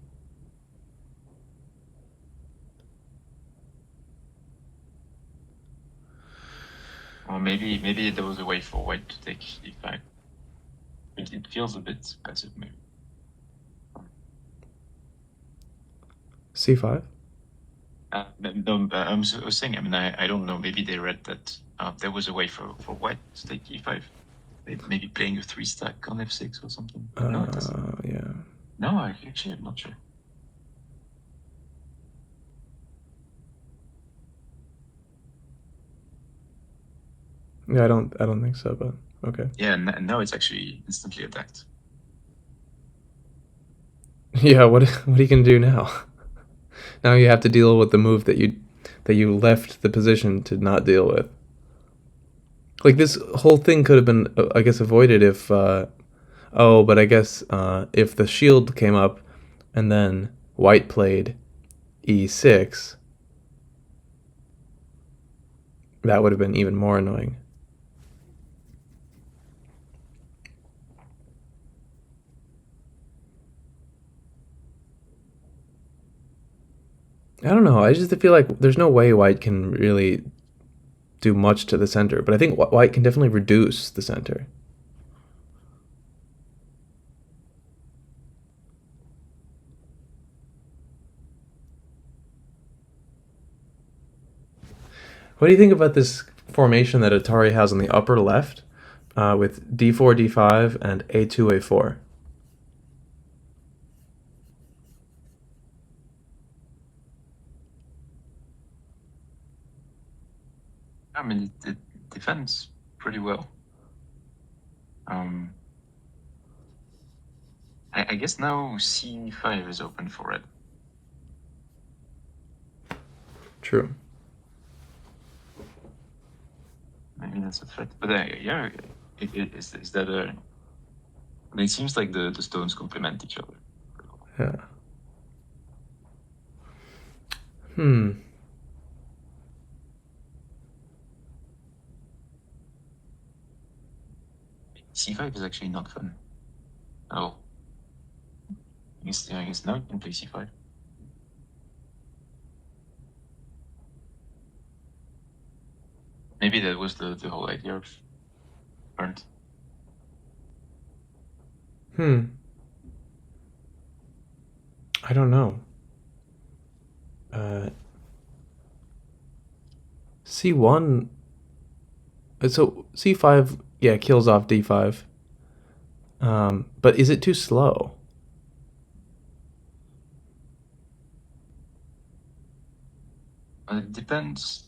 Or maybe there was a way for White to take E5. It feels a bit passive, maybe. C5. No, I was saying, I mean, I don't know. Maybe they read that there was a way for White to take E5. Maybe playing a 3-stack on F6 or something. But no, it doesn't. Yeah. No, actually, I'm not sure. Yeah, I don't think so, but okay. Yeah, and now it's actually instantly attacked. Yeah, what are you gonna do now? Now you have to deal with the move that you left the position to not deal with. Like this whole thing could have been, I guess, avoided if. Oh, but I guess if the shield came up, and then White played E6, that would have been even more annoying. I don't know. I just feel like there's no way White can really do much to the center, but I think White can definitely reduce the center. What do you think about this formation that Atari has on the upper left with d4, d5, and a2, a4? I mean, it defends pretty well. I guess now C5 is open for Red. True. Maybe that's a threat. But yeah, is that a? I mean, it seems like the stones complement each other. Yeah. Hmm. C5 is actually not fun at all. I guess now you can play C5. Maybe that was the whole idea of Bernd. I don't know. C1. So C5, yeah, kills off D5. But is it too slow? It depends.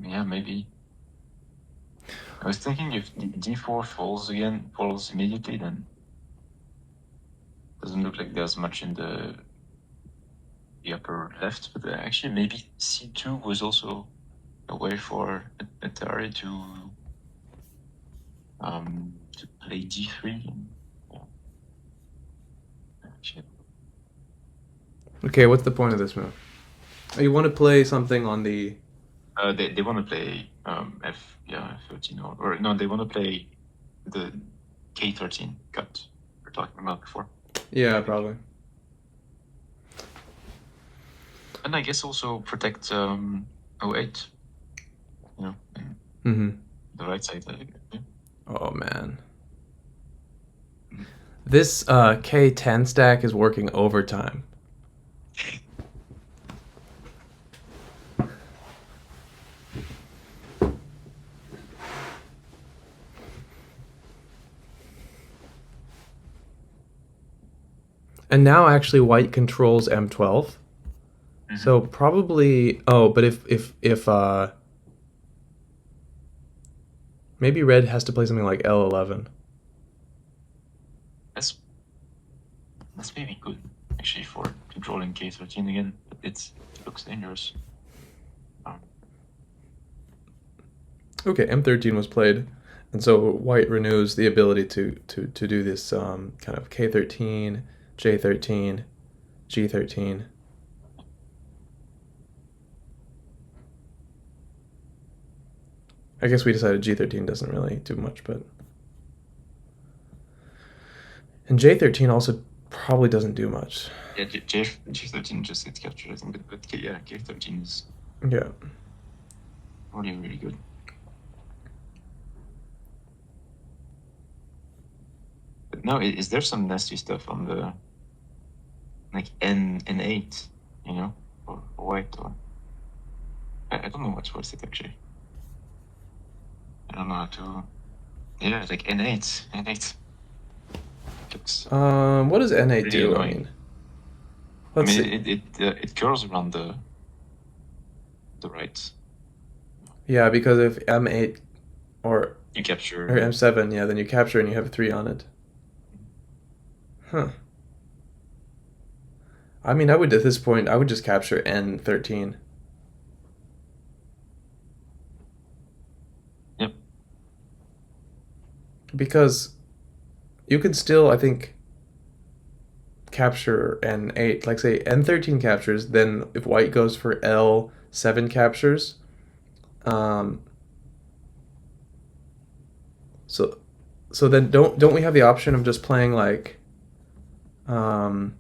Yeah, maybe. I was thinking if d4 falls immediately, then doesn't look like there's much in the upper left. But actually, maybe c2 was also a way for Atari to play d3. Actually, Okay, what's the point of this move? Oh, you want to play something on the... they want to play f13 or no, they want to play the k13 cut we were talking about before. Yeah, probably. And I guess also protect 08, you know, the right side. Yeah. Oh, man. This K10 stack is working overtime. And now actually white controls M12. So probably but if maybe red has to play something like L11. That's maybe good actually for controlling K13 again, but it looks dangerous. Okay, M13 was played, and so white renews the ability to do this kind of K13, J13, G13. I guess we decided G13 doesn't really do much, but... And J13 also probably doesn't do much. Yeah, G13 just gets captured, I think, but yeah, K13 is really, really good. But no, is there some nasty stuff on the like N8, you know, or white, or I don't know what's worth it actually. I don't know how to. Yeah, like N8. Looks what does N8 really do? annoying. I mean, I mean, it curls around the right. Yeah, because if M8 or You capture or M7, yeah, then you capture and you have a 3 on it. Huh. I mean, I would at this point I would just capture N13. Yep. Because you can still, I think, capture N8. Like say N13 captures, then if white goes for L7 captures, so then don't we have the option of just playing like 09?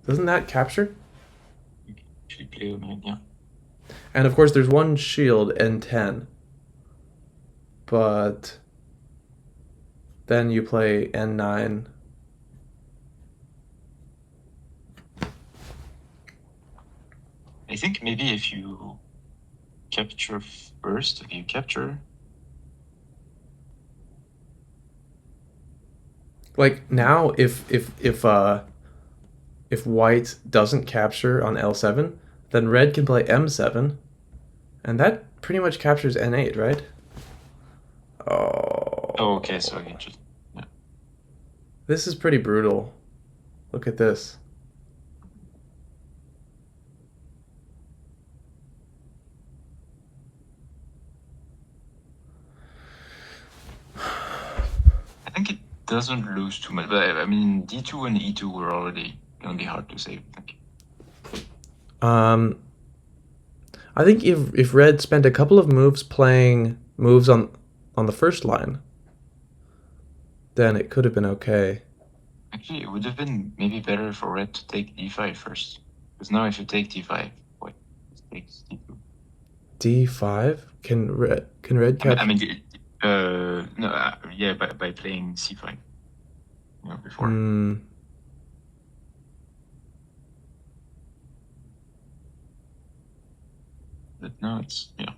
Doesn't that capture? Actually play 09, yeah. And of course there's one shield N10. But then you play N9. I think maybe if you capture first, if you capture. Like now, if white doesn't capture on L7, then red can play M7, and that pretty much captures N8, right? Oh, okay, so you just. Yeah. This is pretty brutal. Look at this. I think it doesn't lose too much, but I mean, D2 and E2 were already gonna be hard to save, I think. I think if red spent a couple of moves playing moves on the first line, then it could have been okay. Actually, it would have been maybe better for red to take D5 first, because now if you take D5, white takes D2. D5? Can red capture? I mean, no, yeah, by playing C5, you know, before. But now it's, yeah.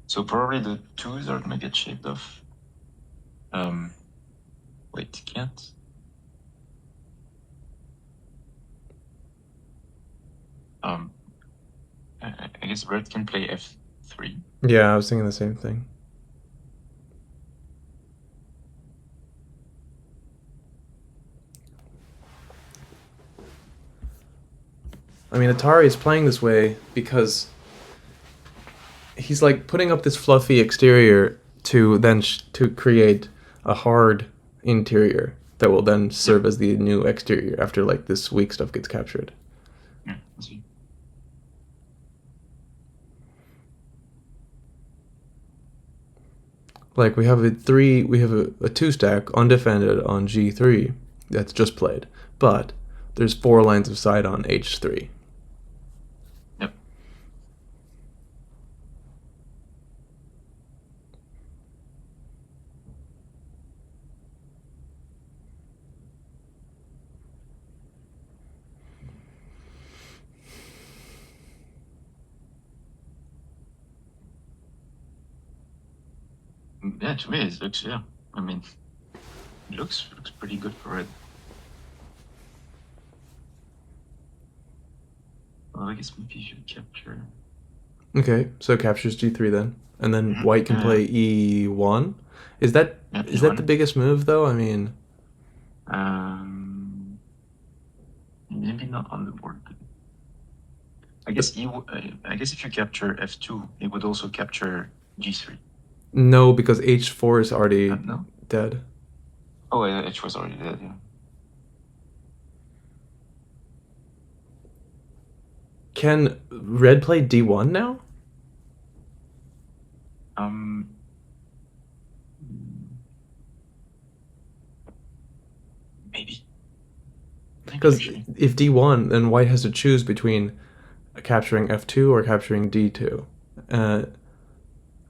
So probably the 2s are gonna get shaved off. Wait, can't. I guess red can play F3 F3. Yeah, I was thinking the same thing. I mean, Atari is playing this way because he's like putting up this fluffy exterior to then to create a hard interior that will then serve Yep. as the new exterior after like this weak stuff gets captured. Yeah, I see. Like we have a two stack undefended on G3 that's just played, but there's 4 lines of sight on H3. Yep. Yeah, to me it looks, yeah. I mean, it looks pretty good for red. Well, I guess maybe you should capture. Okay, so captures G3 then, and then white can Yeah, play E1. Is that yeah, is that the E1. biggest move though? I mean, Maybe not on the board. But I guess I guess if you capture F2, it would also capture G3. no, because H4 is already No. dead. Oh, yeah, H was already dead. Yeah. Can red play D1 now? Um. Maybe. Maybe Because actually. if D1, then white has to choose between capturing F2 or capturing D2. Uh,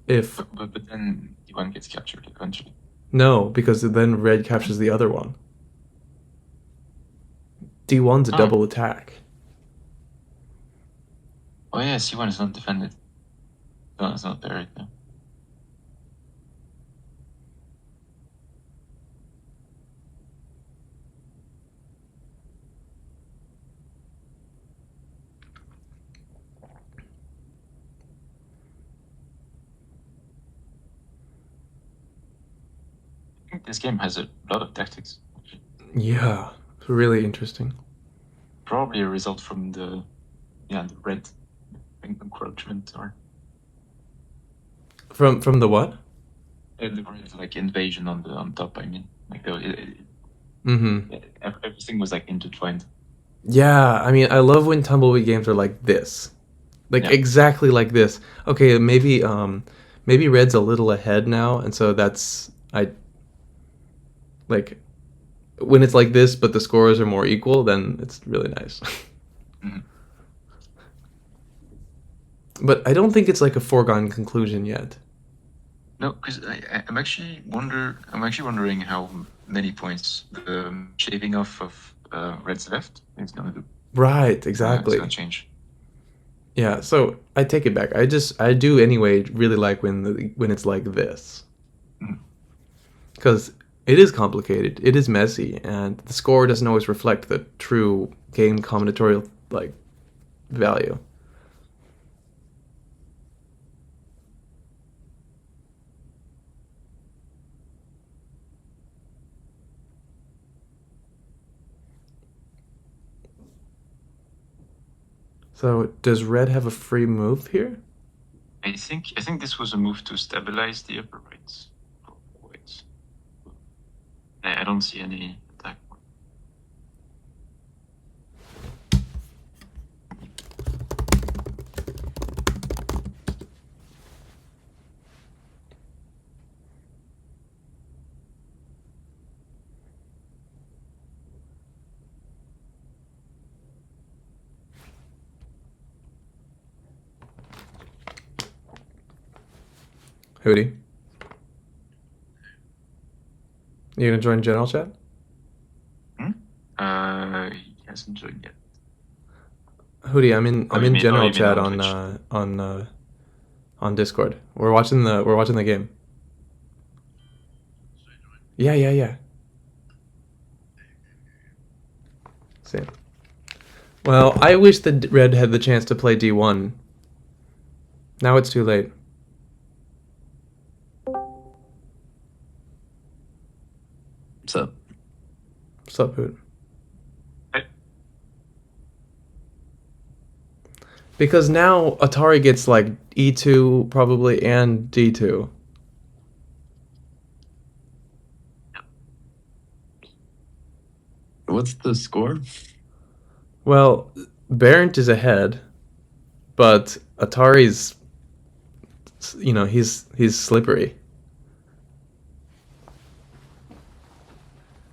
if But then D1 gets captured eventually. no, because then red captures the other one. D1's a Oh. double attack. Oh yeah, C1 is not defended. No, it's not there right now. I think this game has a lot of tactics. Yeah, really interesting. Probably a result from the red encroachment or From the what? the red like invasion on top. I mean, like Mm-hmm. everything was like intertwined. Yeah, I mean, I love when Tumbleweed games are like this. Like Yeah. exactly like this. Okay, maybe red's a little ahead now, and so that's I like when it's like this but the scores are more equal, then it's really nice. Mm-hmm. But I don't think it's like a foregone conclusion yet. No, because I'm actually wondering how many points the shaving off of red's left is gonna do. Right, It's gonna exactly. change. Yeah, so I take it back. I do anyway really like when it's like this. Mhm. Cuz it is complicated, it is messy, and the score doesn't always reflect the true game combinatorial like value. So does red have a free move here? I think this was a move to stabilize the upper rights. Wait. I don't see any attack. Hootie, you gonna join general chat? He hasn't joined yet. Hootie, Oh, I'm you in mean general chat on Twitch? on Discord. We're watching the game. Yeah, yeah, yeah. Same. Well, I wish that red had the chance to play D1. Now it's too late. So Sup, Hoot? I- Because now Atari gets like E2 probably and D2. what's the score? Well, Bernd is ahead, but Atari's, he's slippery.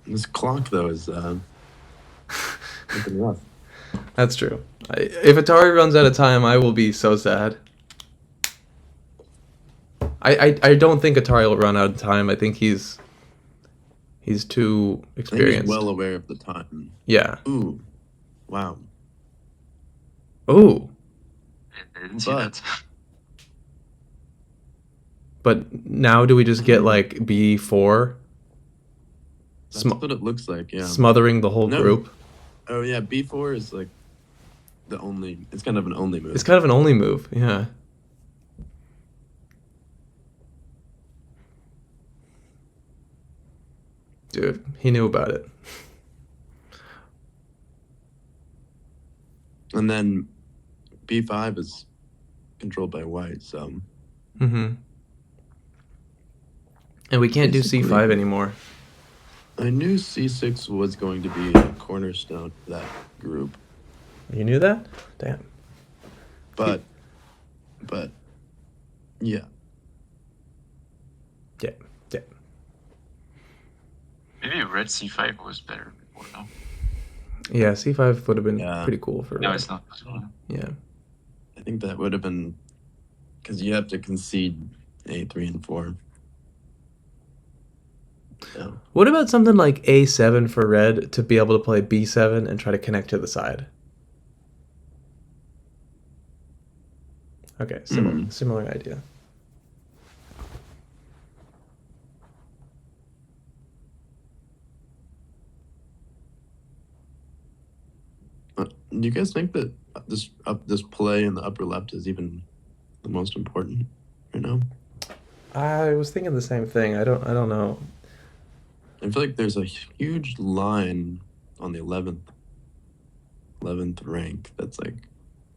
This clock though is looking rough. That's true. If Atari runs out of time, I will be so sad. I don't think Atari will run out of time. I think he's too I think he's experienced. well aware of the time. Yeah. Ooh, wow. Ooh. I didn't see But- that. But now do we just get like B4 That's what it looks like. Yeah. smothering the whole No. group? Oh yeah, B4 is like the only. It's kind of an only move. It's kind of an only move. Yeah. Dude, he knew about it. And then B5 is controlled by white, so Mm-hmm. And we can't do Basically- C5 anymore. I knew C6 was going to be a cornerstone of that group, You knew that? Damn. but yeah, Yeah. Yeah. Maybe red C5 was better before now. Yeah, C5 would have been Yeah. pretty cool for No, red. it's not possible. Yeah. I think that would have been because you have to concede A3 and 4. Yeah. What about something like A7 for red to be able to play B7 and try to connect to the side? Okay, similar idea. Do you guys think that this play in the upper left is even the most important right now? I was thinking the same thing. I don't know. I feel like there's a huge line on the 11th rank that's like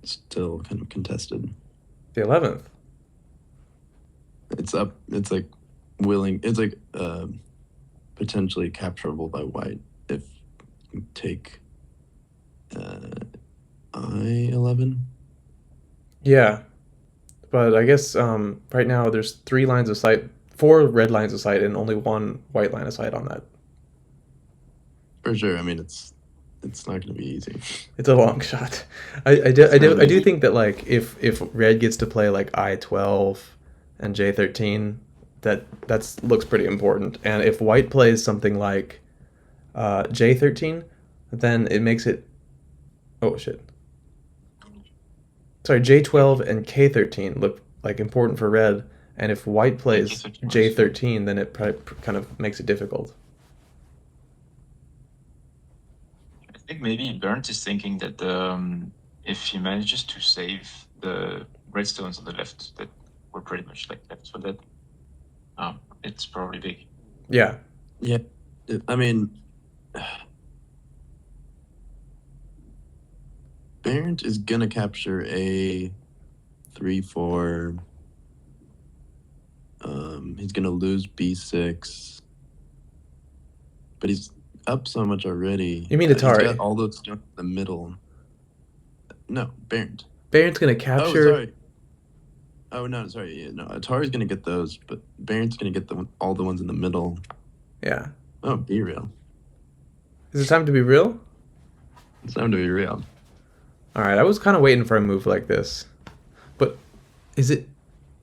still kind of contested. The 11th. It's up. It's like willing. It's like potentially capturable by white if you take I11. Yeah. But I guess right now there's 3 lines of sight, 4 red lines of sight, and only 1 white line of sight on that. For sure. I mean, it's not going to be easy. It's a long shot. I do think that like if red gets to play like I12 and J13, that looks pretty important. And if white plays something like J13, then it makes it. Oh shit. Sorry, J12 and K13 look like important for red, and if white plays J13, then it kind of makes it difficult. I think maybe Bernd is thinking that if he manages to save the redstones on the left, that we're pretty much like left for that. It's probably big. Yeah. Yeah. I mean, Bernd is going to capture a 3-4. He's going to lose B6. But he's up so much already. You mean He's Atari? got all those stuff in the middle. No, Bernd. Bernd's gonna Oh, capture. sorry. Oh, no, sorry. Yeah, no, Atari's going to get those, but Bernd's going to get all the ones in the middle. Yeah. Oh, be real. Is it time to be real? It's time to be real. All right. I was kind of waiting for a move like this, but is it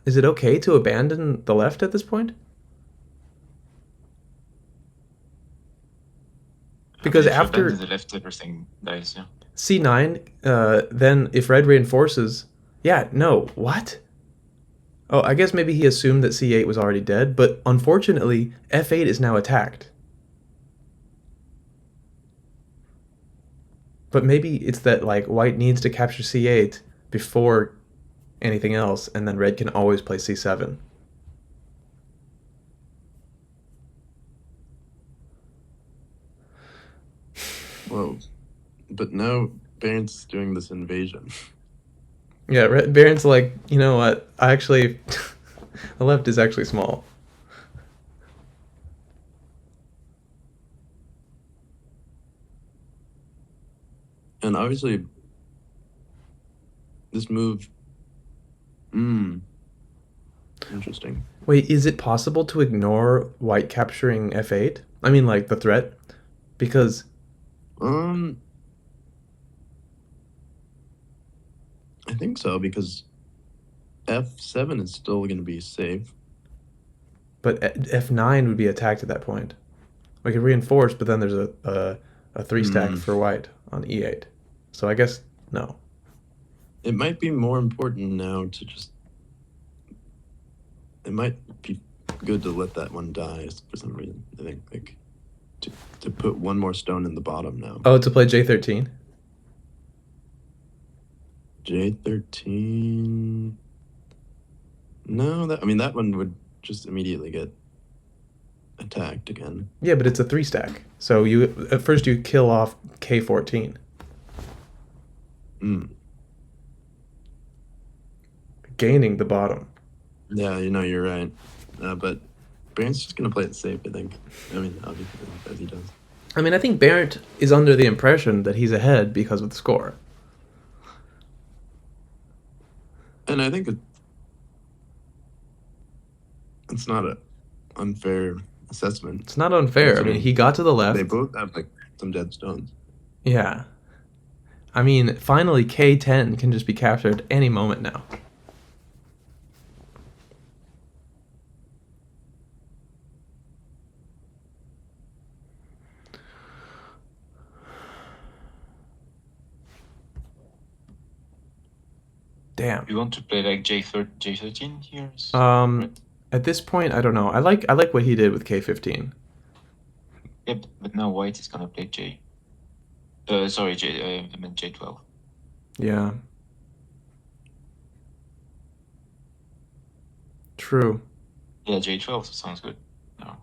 okay to abandon the left at this point? Because If you after abandon the left, everything dies. Yeah. C9, then if red reinforces, yeah, no, what? Oh, I guess maybe he assumed that C8 was already dead, but unfortunately, F8 is now attacked. But maybe it's that like white needs to capture C8 before anything else, and then red can always play c7. Whoa. But now Bernd's doing this invasion. Yeah, Baron's like, you know what? I actually, the left is actually small. And obviously, this move. Interesting. Wait, is it possible to ignore white capturing f8? I mean, like the threat, because I think so because f7 is still going to be safe. but f9 would be attacked at that point. We could reinforce, but then there's a three stack for white on e8. So I guess no. It might be more important now to just. It might be good to let that one die for some reason. I think like to put one more stone in the bottom now. Oh, to play J13? J13. No, that one would just immediately get attacked again. Yeah, but it's a three stack. So you at first you kill off K14. Gaining the bottom. Yeah, you're right. But Bernd's just gonna play it safe, I think. I mean, obviously, as he does. I mean, I think Bernd is under the impression that he's ahead because of the score. And I think it's not an unfair assessment. It's not unfair. I mean, he got to the left. They both have like some dead stones. Yeah. I mean, finally K10 can just be captured any moment now. Damn. You want to play like J13 here? At this point, I don't know. I like what he did with K15. Yeah, but now white is gonna play J. Sorry, I meant J12. Yeah. True. Yeah, J12 sounds good. No.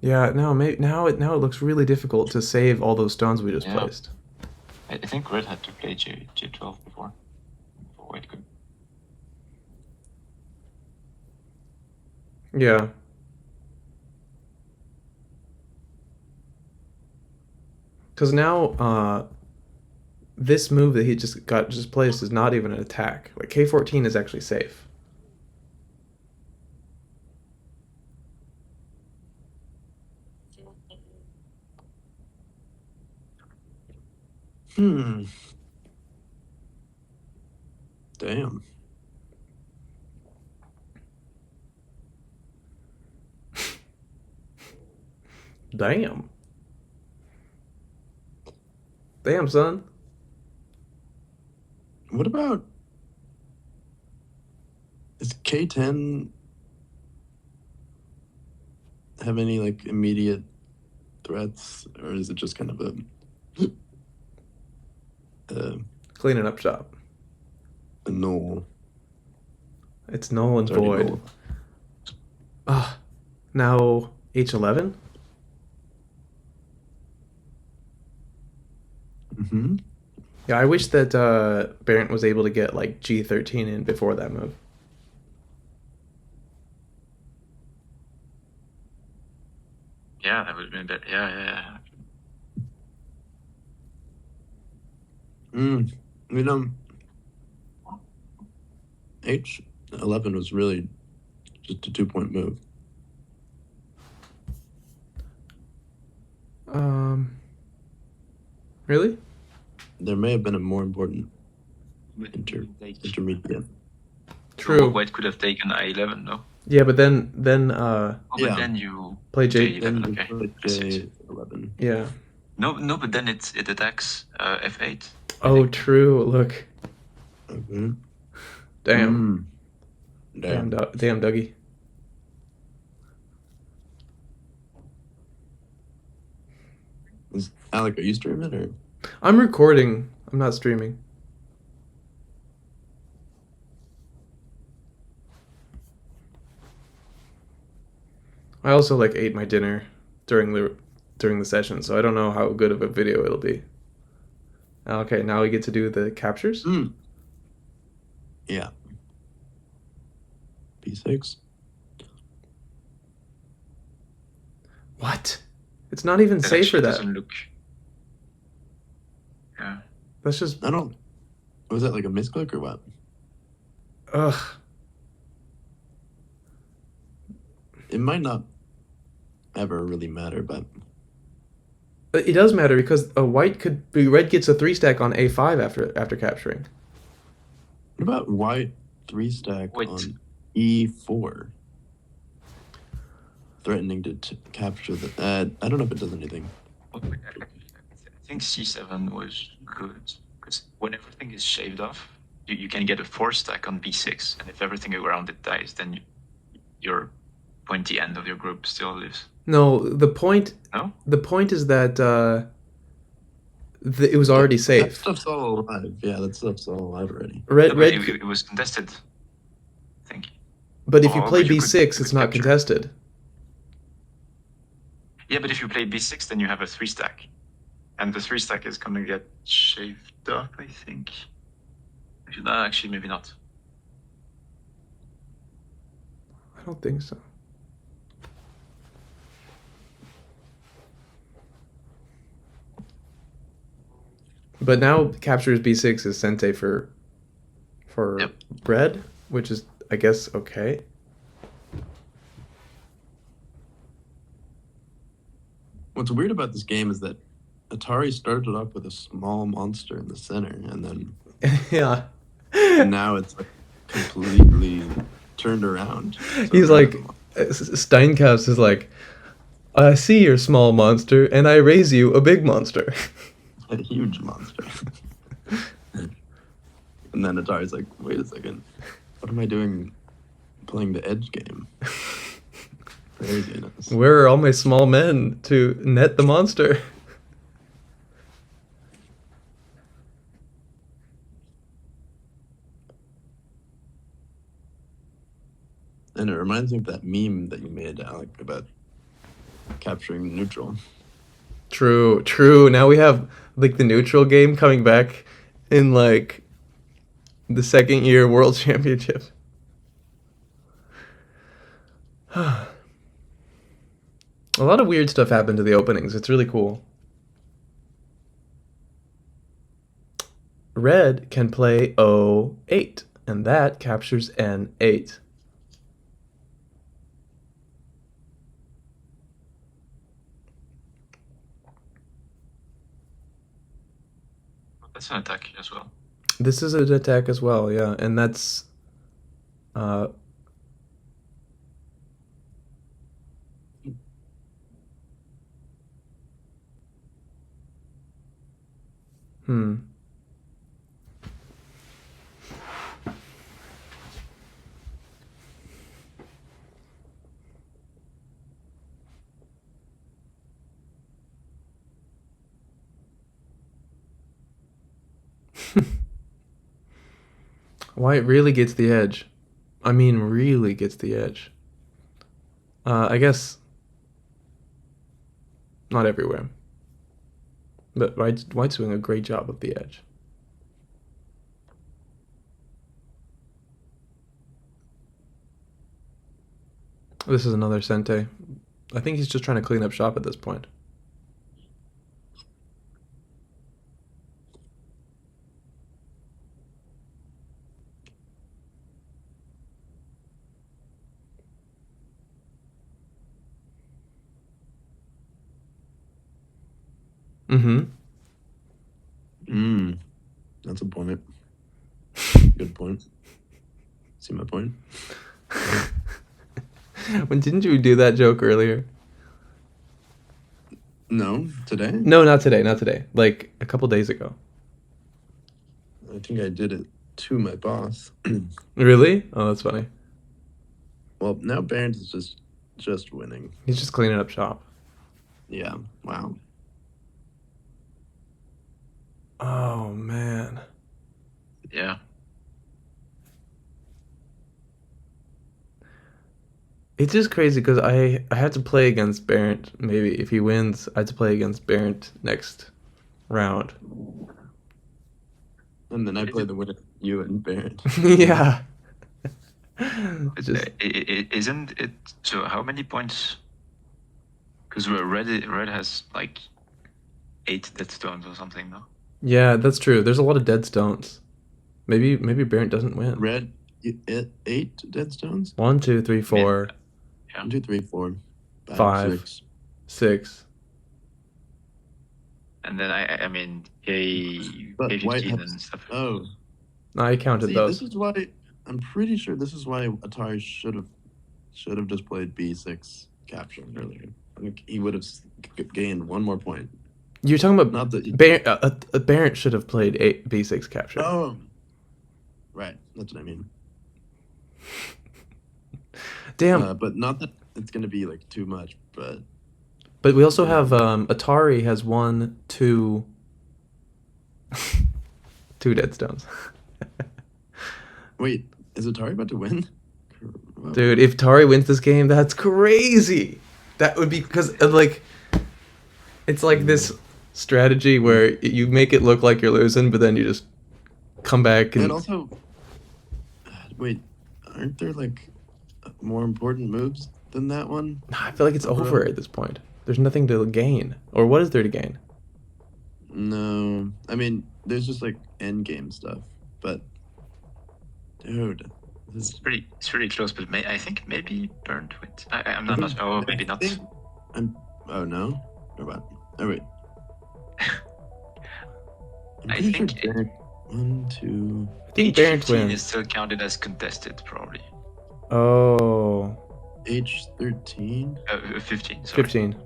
Yeah. No. Now it looks really difficult to save all those stones we just placed. I think red had to play J12 before white could. Yeah. Because now, this move that he just placed is not even an attack. Like K14 is actually safe. Damn. Damn. Damn, son. What about is K10 have any like immediate threats, or is it just kind of Cleaning up shop. a null? It's null and void. Now H11? Mm-hmm. Yeah, I wish that Bernd was able to get like G13 in before that move. Yeah, that would have been better. Yeah. H11 was really just a 2-point move. Really? There may have been a more important intermediate. True. White could have taken I11, no? Yeah, but then But then you play J11. Okay. J11. Yeah. No, but then it attacks F8. Oh, true. Look. Mm-hmm. Damn. Damn, Dougie. Alec, are you streaming or? I'm recording. I'm not streaming. I also like ate my dinner during the session, so I don't know how good of a video it'll be. Okay, now we get to do the captures. Yeah. B6. What? It's not even That safe for actually that. doesn't look. Yeah. That's just I don't. Was that like a misclick or what? ugh. It might not ever really matter, but It does matter because a white could be red gets a 3-stack on A5 after capturing. what about white 3-stack Wait. on E4? Threatening to capture the. I don't know if it does anything. I think C7 was good because when everything is shaved off, you can get a 4-stack on B6, and if everything around it dies, then your pointy end of your group still lives. No, the point No? is that it was already That safe. stuff's all alive. Yeah, that stuff's all alive already. No, Red but red it was contested. I think. but if you Oh, play but you B6, could it's not capture. contested. Yeah, but if you play B6, then you have a 3-stack, and the 3-stack is gonna get shaved off. I think. Actually, maybe not. I don't think so. But now captures B6 is Sente for Yep. red, which is I guess okay. What's weird about this game is that Atari started off with a small monster in the center, and then Yeah. now it's like completely turned around. So He's red like is a Steinkaus is like, I see your small monster and I raise you a big monster. a huge monster. And then Atari's like, wait a second, what am I doing playing the edge game? Craziness. Where are all my small men to net the monster? And it reminds me of that meme that you made, Alec, about capturing neutral. True, true. Now we have like the neutral game coming back in like the second year world championship. A lot of weird stuff happened to the openings. It's really cool. Red can play O8, and that captures N8. That's an attack as well. This is an attack as well, yeah, and that's uh hmm. White really gets the edge. I mean, really gets the edge. I guess not everywhere. But White's doing a great job of the edge. This is another Sente. I think he's just trying to clean up shop at this point. Mm-hmm. That's a point. Good point. See my point? When didn't you do that joke earlier? No, today? No, not today, not today. Like a couple days ago. I think I did it to my boss. Really? Oh, that's funny. Well, now Bernd is just winning. He's just cleaning up shop. Yeah, wow. Oh, man. Yeah. It's just crazy because I had to play against Bernd. Maybe if he wins, I had to play against Bernd next round. And then I play the winner, you and Bernd. Yeah. But, Just isn't it? So how many points? Because red has like 8 dead stones or something, no? yeah, that's true. There's a lot of dead stones. Maybe Bernd doesn't win. Red, 8 dead stones? 1, 2, 3, 4, Yeah. 1, 2, 3, 4, 5, 5. 6. 6. And then I mean K But white K15 has. and stuff. Oh. I counted See, those. this is why. I'm pretty sure this is why Atari should have just played B6 capture earlier. I think he would have gained 1 more point. You're talking about Not that. Bernd should have played B6 capture. Oh. Right, that's what I mean. Damn. But not that it's gonna be like too much, but But we also have Atari has 1, 2, 2 dead stones. wait, is Atari about to win? Wow. Dude, if Atari wins this game, that's crazy. That would be because like it's like this strategy where you make it look like you're losing, but then you just come back and And also, wait, aren't there like more important moves than that one? I feel like it's over at this point. There's nothing to gain. Or what is there to gain? No, I mean, there's just like end game stuff, but dude, this It's pretty close, but I think maybe Bernd wins. I'm not. Oh, maybe not. Oh no, or what? Oh wait, I'm I pretty think sure Bernd, 1, 2. I think Bernd H15 wins. is still counted as contested, probably. Oh, H13. 15. Sorry. 15.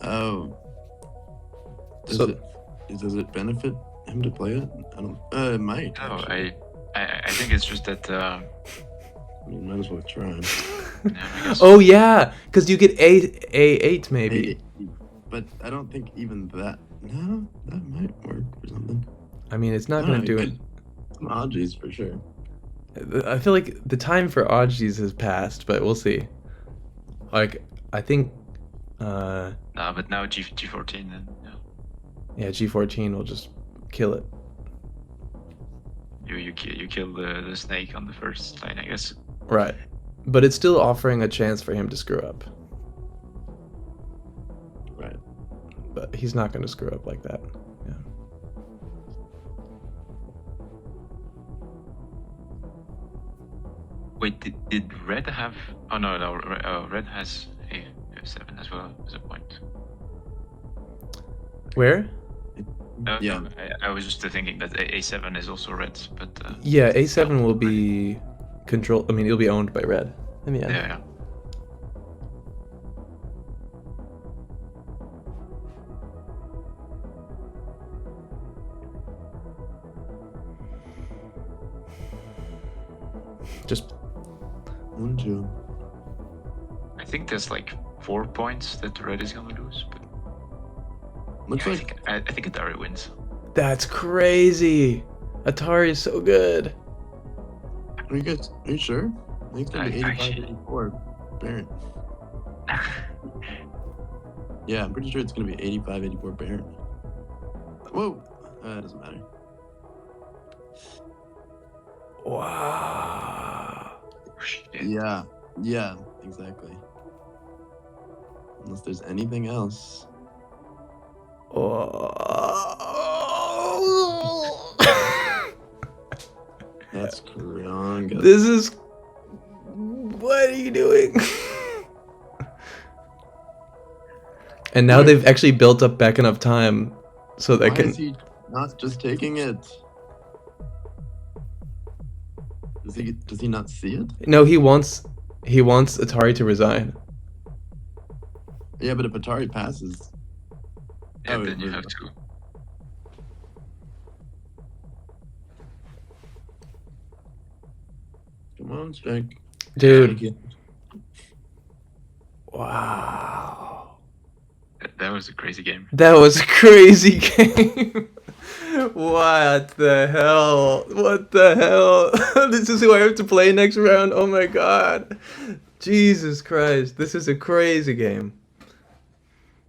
Oh, So- does it benefit him to play it? I don't. It might. No, actually. I think it's just that. I mean, might as well try. Yeah, I guess. Oh yeah, because you get A8 maybe. But I don't think even that. No, that might work or something. I mean, it's not I gonna don't do know, it. Some oddies for sure. I feel like the time for Odgies has passed, but we'll see. Like, I think, No, but now G14 then. Yeah. yeah, G14 will just kill it. You kill the snake on the first line, I guess. Right. But it's still offering a chance for him to screw up. Right. But he's not going to screw up like that. Yeah. Wait, did red have? Oh no, red has A7 as well as a point. Where? Yeah. No, I was just thinking that A7 is also red, but Yeah, A7 will be control. I mean, it'll be owned by red in the end. yeah. Just 1, 2. I think there's like 4 points that red is gonna lose, but Looks yeah, like I think Atari wins. that's crazy. Atari is so good. Are you sure? I think it's gonna be 85, Actually- 84. Barrett. Yeah, I'm pretty sure it's gonna be 85, 84 Barrett. Whoa. That doesn't matter. Wow. Shit. Yeah. Yeah. Exactly. Unless there's anything else. Oh. That's strong. This is. What are you doing? And now they've actually built up back enough time so they Why can. is he not just taking it? Does he not see it? No, he wants Atari to resign. Yeah, but if Atari passes, Yeah, Oh, then you really? have to. come on, strike. Dude. Wow. That was a crazy game. That was a crazy game. What the hell? What the hell? This is who I have to play next round? Oh my god. Jesus Christ. This is a crazy game.